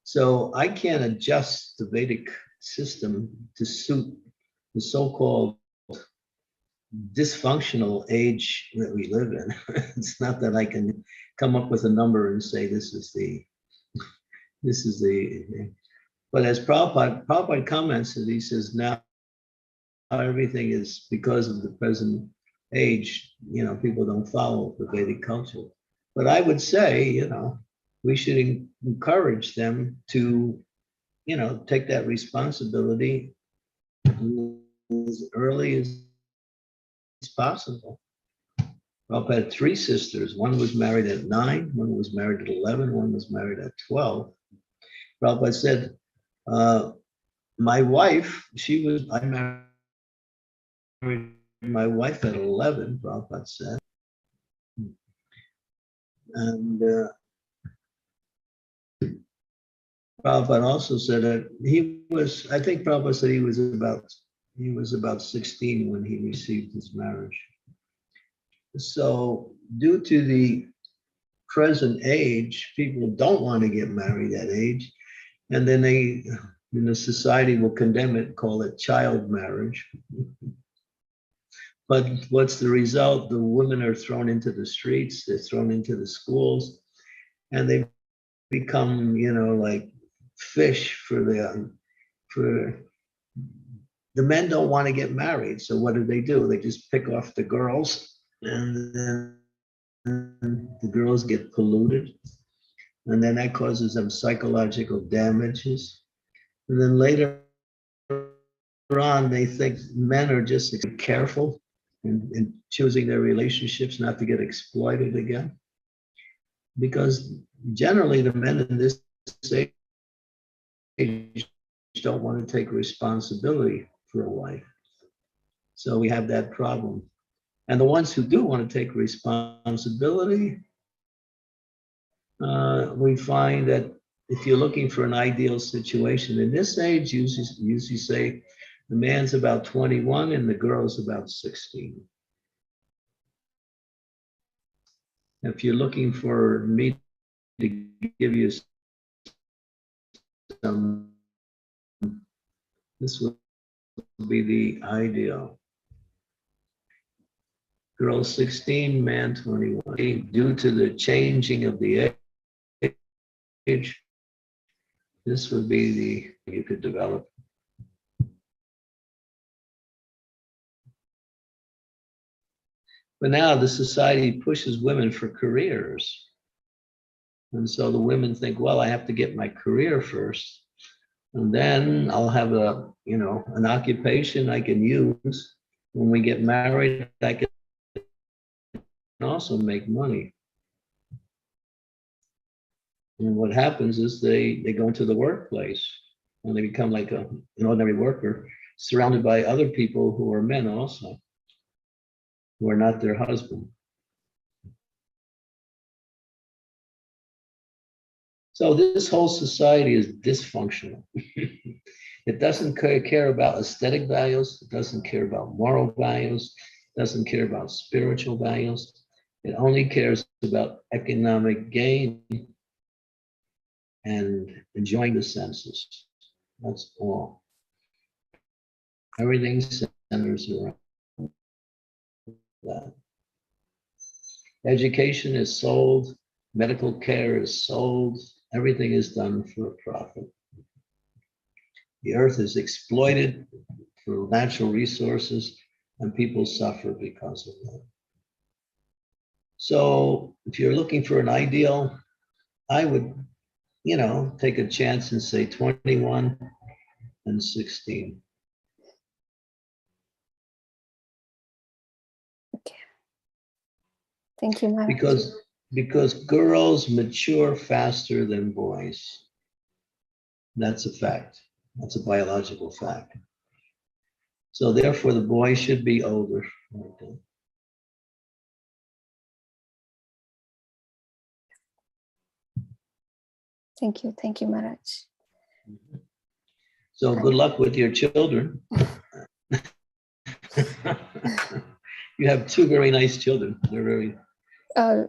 So I can't adjust the Vedic system to suit the so-called dysfunctional age that we live in. It's not that I can come up with a number and say this is the, but as Prabhupada comments, he says now everything is because of the present age, people don't follow the Vedic culture. But I would say, we should encourage them to, take that responsibility as early as possible. Prabhupada had 3 sisters. One was married at 9, one was married at 11, one was married at 12. Prabhupada said, my wife, I married my wife at 11, Prabhupada said. And Prabhupada also said that I think Prabhupada said he was about 16 when he received his marriage. So due to the present age, people don't want to get married at age. And then the society will condemn it, call it child marriage. But what's the result? The women are thrown into the streets, they're thrown into the schools, and they become, like fish for the men don't want to get married. So what do? They just pick off the girls, and then the girls get polluted. And then that causes them psychological damages. And then later on, they think men are just careful in choosing their relationships not to get exploited again. Because generally the men in this age don't want to take responsibility for a wife. So we have that problem. And the ones who do want to take responsibility, we find that if you're looking for an ideal situation in this age, usually say the man's about 21 and the girl's about 16. If you're looking for me to give you some, this would be the ideal. Girl 16, man 21. Due to the changing of the age, this would be the you could develop. But now the society pushes women for careers. And so the women think, well, I have to get my career first. And then I'll have an occupation I can use. When we get married, I can also make money. And what happens is they go into the workplace and they become like an ordinary worker, surrounded by other people who are men also, who are not their husband. So this whole society is dysfunctional. It doesn't care about aesthetic values. It doesn't care about moral values. It doesn't care about spiritual values. It only cares about economic gain and enjoying the senses. That's all. Everything centers around that. Education is sold. Medical care is sold. Everything is done for a profit. The earth is exploited for natural resources, and people suffer because of that. So if you're looking for an ideal, I would, take a chance and say 21 and 16. Okay. Thank you, Maharaja. Because girls mature faster than boys. That's a fact. That's a biological fact. So therefore, the boy should be older. Thank you, Maharaj. So good luck with your children. You have two very nice children. They're very. I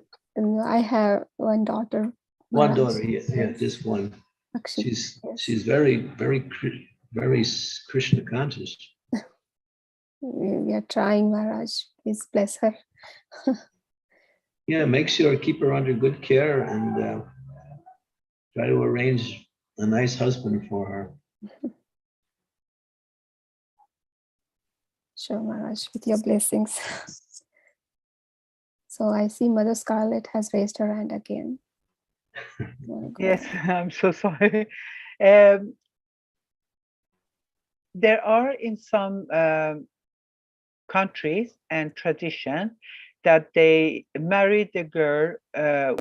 have one daughter. One Maharaj. daughter, yeah, just one. Actually, She's yes. she's very Krishna conscious. We are trying, Maharaj. Please bless her. Yeah, make sure keep her under good care and try to arrange a nice husband for her. Sure, Maharaj, with your blessings. So I see Mother Scarlett has raised her hand again. Yes, I'm so sorry. There are in some countries and tradition that they marry the girl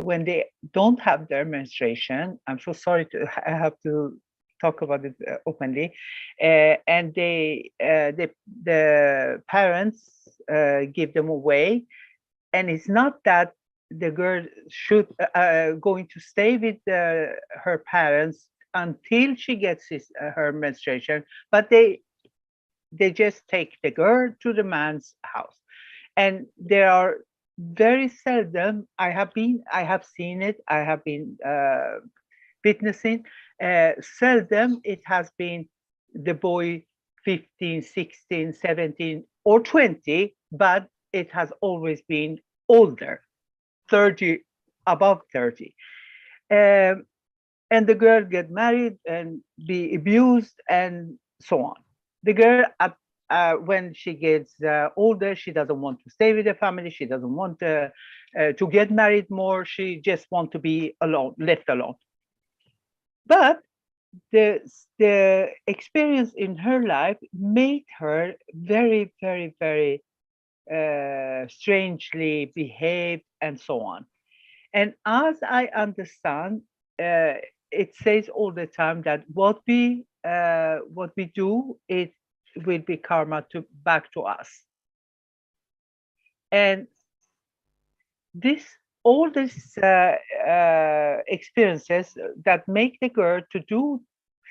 when they don't have their menstruation. I'm so sorry I have to talk about it openly. And the parents give them away. And it's not that the girl should going to stay with her parents until she gets her menstruation, but they just take the girl to the man's house. And there are very seldom, I have seen it, I have been witnessing, seldom it has been the boy 15, 16, 17, or 20, but it has always been older, 30, above 30. And the girl get married and be abused and so on. The girl, when she gets older, she doesn't want to stay with the family. She doesn't want to get married more. She just wants to be alone, left alone. But the experience in her life made her very, very, very strangely behaved and so on. And as I understand, it says all the time that what we do, it will be karma back to us. And all these experiences that make the girl to do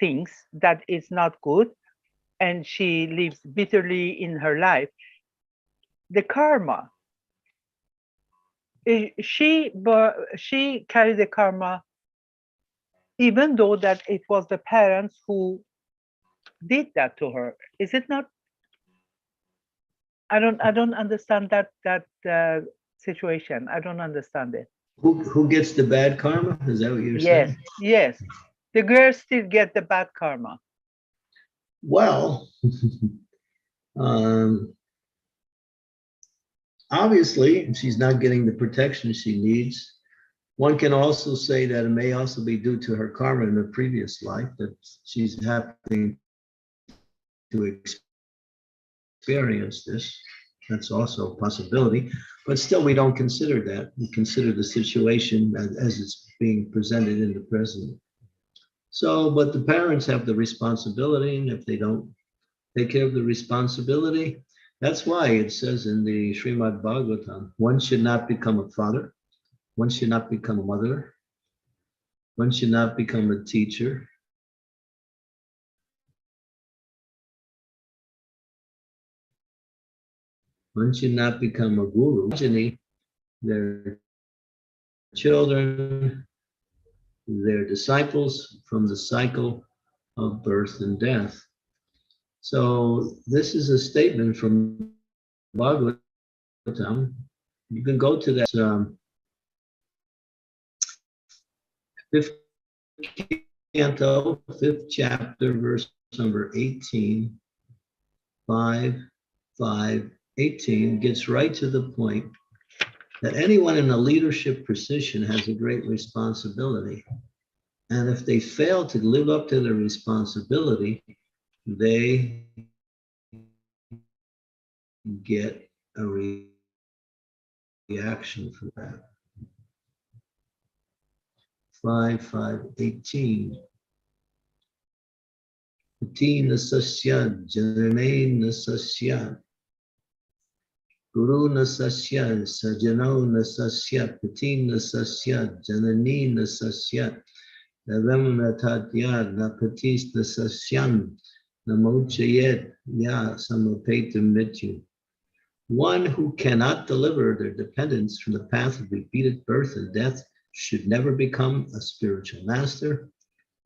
things that is not good, and she lives bitterly in her life, the karma, she carried the karma even though that it was the parents who did that to her. Is it not? I don't understand that situation. I don't understand it. Who gets the bad karma? Is that what you're saying? Yes. The girls still get the bad karma. Well, obviously, she's not getting the protection she needs. One can also say that it may also be due to her karma in a previous life, that she's having to experience this. That's also a possibility. But still, we don't consider that. We consider the situation as it's being presented in the present. So, but the parents have the responsibility, and if they don't take care of the responsibility, that's why it says in the Srimad Bhagavatam, one should not become a father, one should not become a mother, one should not become a teacher. One should not become a guru. Their children, their disciples from the cycle of birth and death. So this is a statement from Bhagavatam. You can go to that fifth canto, 5th chapter, verse number 18, 5:18, gets right to the point that anyone in a leadership position has a great responsibility. And if they fail to live up to their responsibility, they get a reaction for that. 5:18. Patina Sasya, Janane Sasya, Guru Nasasya, Sajano Nasasya, Patina Sasya, Janani Nasasya, Navamana Tatya, Napatis Nasasyam, Namochayet, Ya Samapetam Mityu. One who cannot deliver their dependents from the path of repeated birth and death should never become a spiritual master,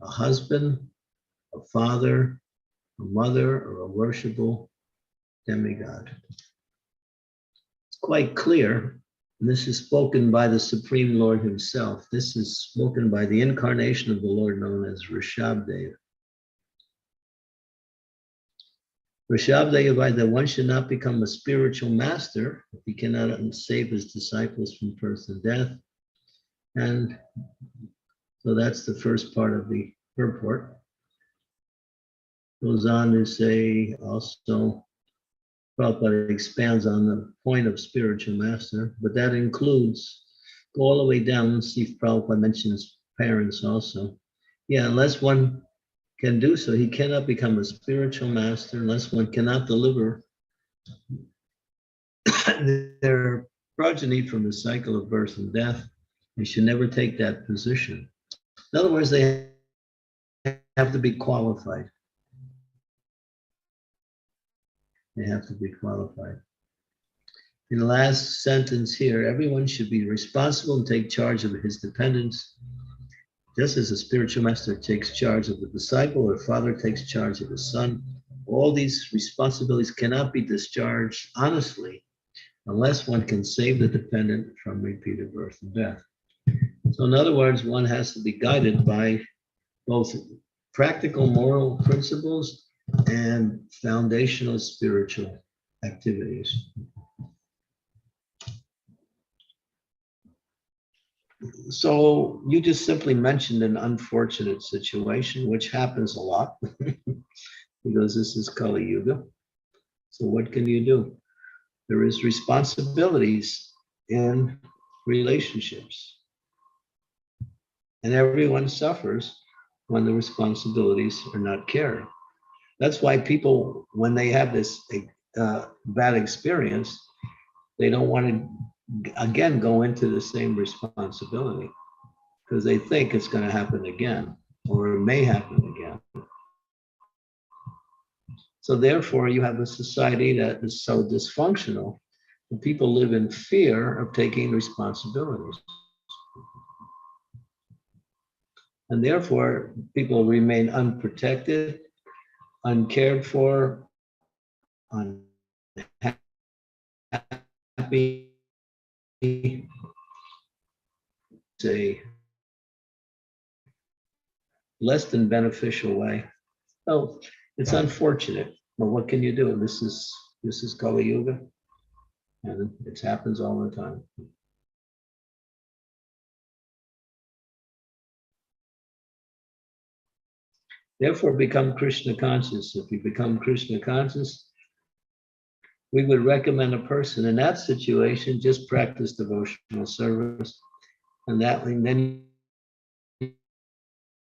a husband, a father, a mother, or a worshipable demigod. It's quite clear, and this is spoken by the Supreme Lord himself. This is spoken by the incarnation of the Lord known as Rishabdeva. Rishabdeva, that one should not become a spiritual master if he cannot save his disciples from birth and death. And so that's the first part of the purport. Goes on to say also, Prabhupada expands on the point of spiritual master, but that includes, go all the way down and see if Prabhupada mentions parents also. Yeah, unless one can do so, he cannot become a spiritual master unless one cannot deliver their progeny from the cycle of birth and death. They should never take that position. In other words, they have to be qualified. They have to be qualified. In the last sentence here, everyone should be responsible and take charge of his dependents, just as a spiritual master takes charge of the disciple or father takes charge of his son. All these responsibilities cannot be discharged honestly unless one can save the dependent from repeated birth and death. So in other words, one has to be guided by both practical moral principles and foundational spiritual activities. So you just simply mentioned an unfortunate situation, which happens a lot because this is Kali Yuga. So what can you do? There is responsibilities in relationships, and everyone suffers when the responsibilities are not carried. That's why people, when they have this bad experience, they don't want to, again, go into the same responsibility because they think it's going to happen again, or it may happen again. So therefore, you have a society that is so dysfunctional that people live in fear of taking responsibilities. And therefore, people remain unprotected, uncared for, unhappy, say, less than beneficial way. So it's unfortunate, but what can you do? This is Kali Yuga, and it happens all the time. Therefore, become Krishna conscious. If you become Krishna conscious, we would recommend a person in that situation just practice devotional service, and then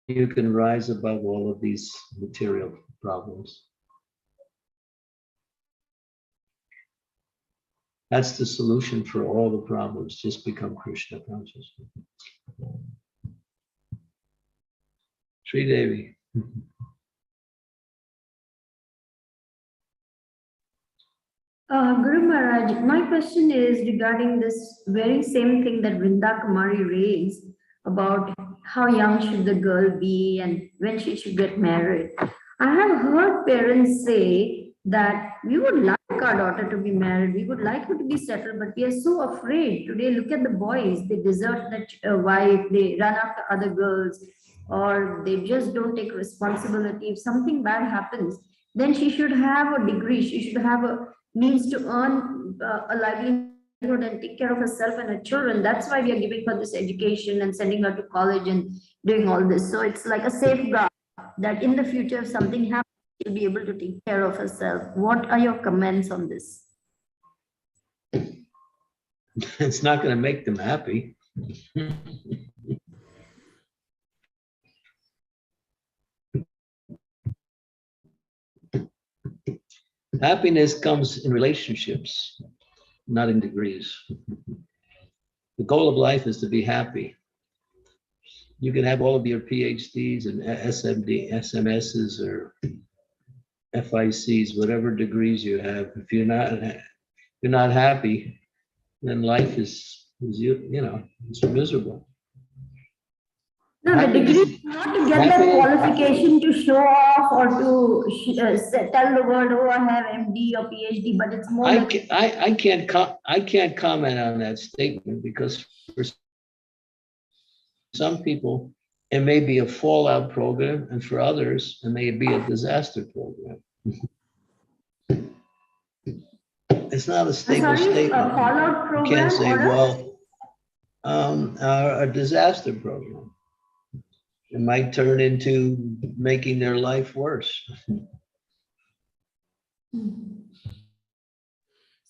you can rise above all of these material problems. That's the solution for all the problems. Just become Krishna conscious. Sri Devi. Guru Maharaj, my question is regarding this very same thing that Vrinda Kumari raised about how young should the girl be and when she should get married. I have heard parents say that we would like our daughter to be married, we would like her to be settled, but we are so afraid. Today, look at the boys, they desert that wife, they run after other girls, or they just don't take responsibility. If something bad happens, then she should have a degree, she should have a means to earn a livelihood and take care of herself and her children. That's why we are giving her this education and sending her to college and doing all this. So it's like a safeguard that in the future, if something happens, she'll be able to take care of herself. What are your comments on this? It's not going to make them happy. Happiness comes in relationships, not in degrees. The goal of life is to be happy. You can have all of your PhDs and SMD, SMSs or FICs, whatever degrees you have. If you're not happy, then life is it's miserable. No, the Happiness- degree is not to get that happiness- qualification to show off or to tell the world, oh, I have MD or PhD, but it's more like I can't comment on that statement because for some people it may be a fallout program, and for others it may be a disaster program. It's not a stable sorry, a statement. fallout You program can't say, or a disaster program. It might turn into making their life worse.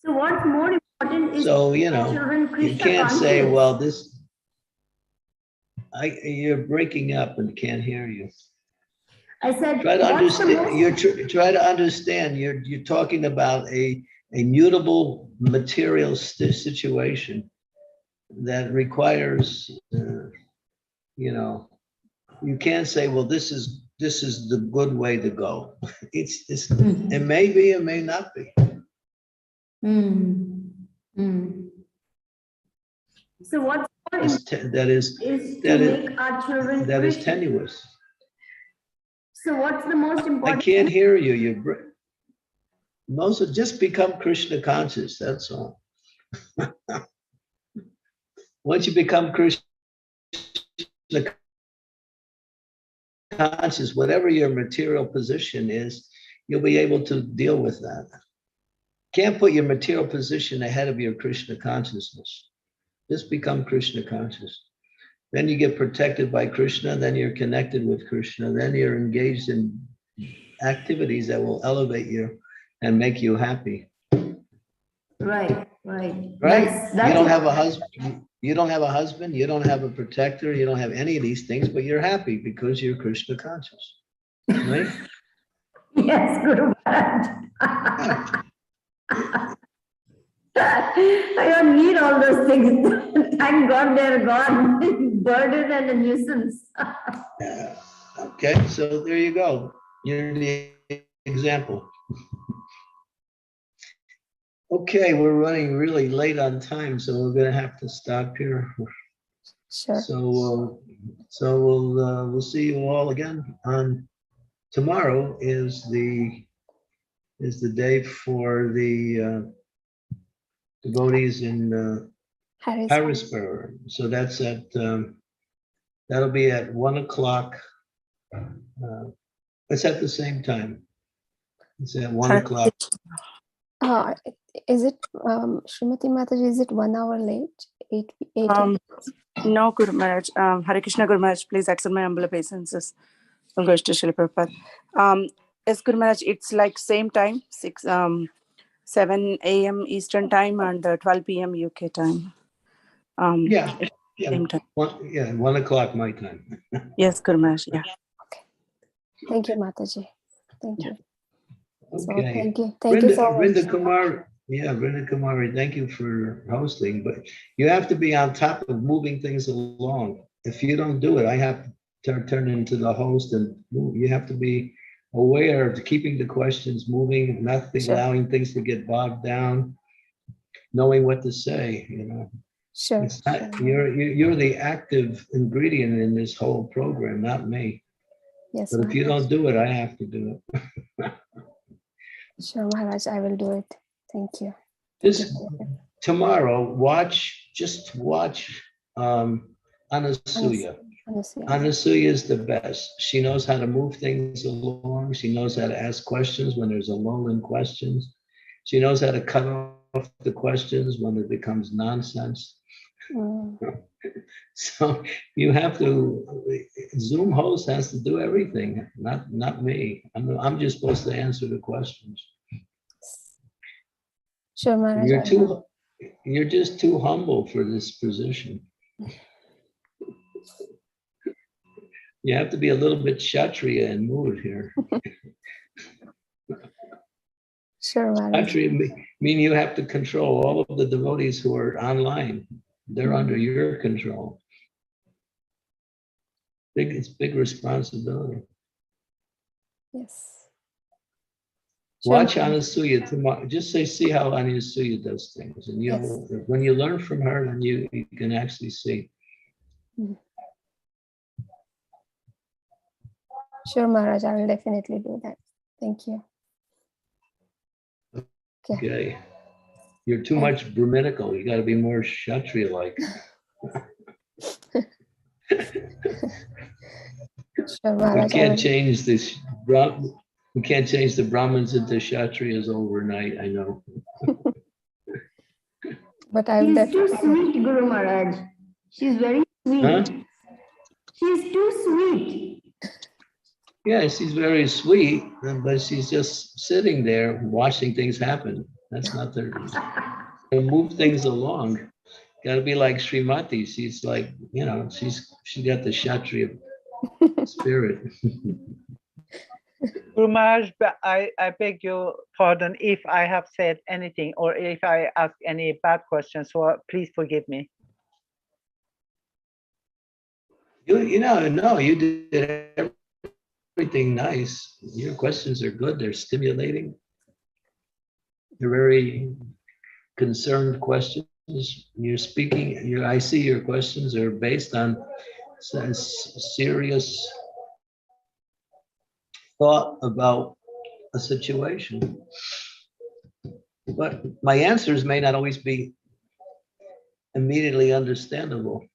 So what's more important is So, children you Krishna can't say, conscious. well, you're breaking up and can't hear you. I said, Try to what's the understand. Try to understand. You're talking about a mutable material situation that requires, you can't say, well, this is the good way to go. It may be, it may not be. So what's more important That is to make our children Krishna. tenuous. So what's the most I important? can't hear you. Just become Krishna conscious. That's all. Once you become Krishna conscious, whatever your material position is, you'll be able to deal with that. Can't put your material position ahead of your Krishna consciousness. Just become Krishna conscious. Then you get protected by Krishna, then you're connected with Krishna, then you're engaged in activities that will elevate you and make you happy. Right. Right? That's You don't have a husband, you don't have a protector, you don't have any of these things, but you're happy because you're Krishna conscious. Right? Yes, Guru Maharaj. I don't need all those things. Thank God they're gone. Burden and a nuisance. Okay, so there you go. You're the example. Okay, we're running really late on time, so we're gonna have to stop here. Sure. So we'll see you all again on tomorrow. Is the day for the devotees in Harrisburg. So that's at that'll be at 1 o'clock. It's at the same time. It's at 1 o'clock. Is it, Srimati Mataji, is it 1 hour late? 8 No, Guru Maharaj. Hare Krishna, Guru Maharaj. Please accept my humble obeisances. All goes to Srila Prabhupada. Yes, Guru Maharaj, it's like same time, 7 a.m. Eastern time and 12 p.m. UK time. Yeah. Same time. 1 o'clock my time. Yes, Guru Maharaj. Yeah. Thank you, Mataji. Thank you. So Okay. thank you. Thank you so much. Vrinda Kumari, thank you for hosting, but you have to be on top of moving things along. If you don't do it, I have to turn into the host and move. You have to be aware of keeping the questions moving, not allowing things to get bogged down, knowing what to say, Sure. It's not, you're the active ingredient in this whole program, not me. Yes. But if you don't do it, I have to do it. Sure, Maharaj, I will do it. Thank you. Tomorrow, watch Anasuya. Anasuya is the best. She knows how to move things along. She knows how to ask questions when there's a lull in questions. She knows how to cut off the questions when it becomes nonsense. So you have to, Zoom host has to do everything, not me. I'm just supposed to answer the questions. Sure, Maharaj. You're just too humble for this position. You have to be a little bit Kshatriya in mood here. Sure, Maharaj. Kshatriya mean you have to control all of the devotees who are online. They're under your control. It's big responsibility. Yes. Watch Sure. Anasuya tomorrow. Just see how Anasuya does things, and you'll when you learn from her, then you can actually see. Sure, Maharaj. I will definitely do that. Thank you. Okay. You're too much Brahminical. You got to be more Kshatriya-like. Sure, We Maharaj. can't change this. We can't change the Brahmins into Kshatriyas overnight. I know. But I will She's too definitely. sweet, Guru Maharaj. She's very sweet. Huh? She's too sweet. Yeah, she's very sweet, but she's just sitting there watching things happen. That's not their. They move things along. Got to be like Srimati. She's like, she got the Kshatriya spirit. Guru Maharaj, I beg your pardon if I have said anything or if I ask any bad questions, so please forgive me. No, you did everything nice. Your questions are good. They're stimulating. They're very concerned questions. You're speaking. I see your questions are based on serious thought about a situation. But my answers may not always be immediately understandable.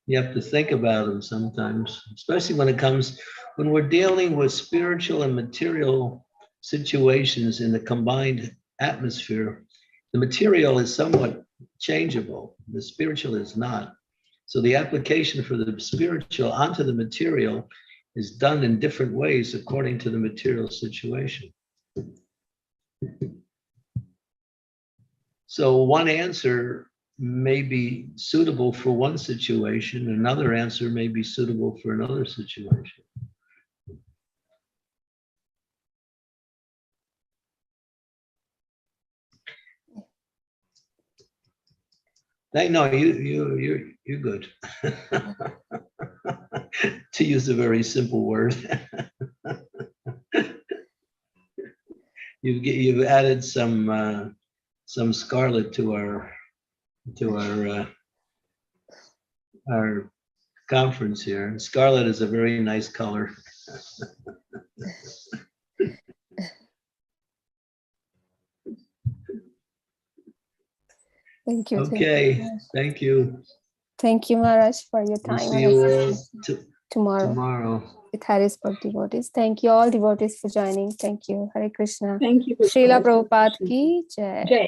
You have to think about them sometimes, especially when we're dealing with spiritual and material situations in the combined atmosphere. The material is somewhat changeable. The spiritual is not. So the application for the spiritual onto the material is done in different ways according to the material situation. So one answer may be suitable for one situation, another answer may be suitable for another situation. No, you're good. To use a very simple word. You've added some scarlet to our conference here. Scarlet is a very nice color. Thank you. Okay, thank you. Thank you, Maharaj, for your We'll time. see you all tomorrow with Harrisburg devotees. Thank you all devotees for joining. Thank you. Hare Krishna. Thank you. Srila Prabhupada ki jai. Jai.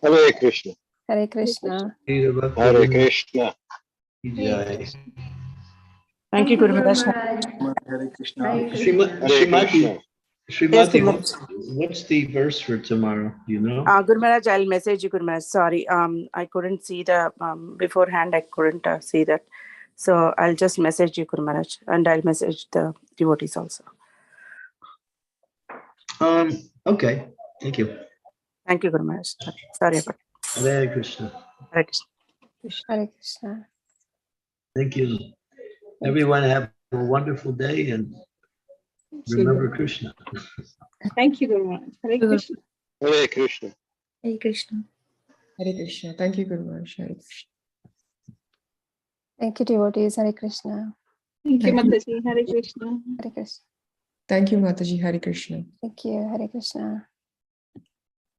Hare Krishna. Hare Krishna. Hare Krishna. Jai. Thank you, Guru Maharaj. Hare Krishna. Hare Krishna. Yes, Srimati, Guru Maharaj. what's the verse for tomorrow? You know? Guru Maharaj, I'll message you, Guru Maharaj. Sorry, I couldn't see the beforehand. I couldn't see that, so I'll just message you, Guru Maharaj, and I'll message the devotees also. Okay. Thank you. Thank you, Guru Maharaj. Sorry about it. Hare Krishna. Hare Krishna. Hare Krishna. Thank you. Everyone have a wonderful day and remember Krishna. Thank you, Guru Maharaj. Hare Krishna. Hare Krishna. Hare Krishna. Hare Krishna. Thank you, Guru Maharaj. Hare Krishna. Thank you, devotees. Hare Krishna. Thank you, Thank you. Mataji. Hare Krishna. Hare Krishna. Thank you, Mataji. Hare Krishna. Thank you. Hare Krishna.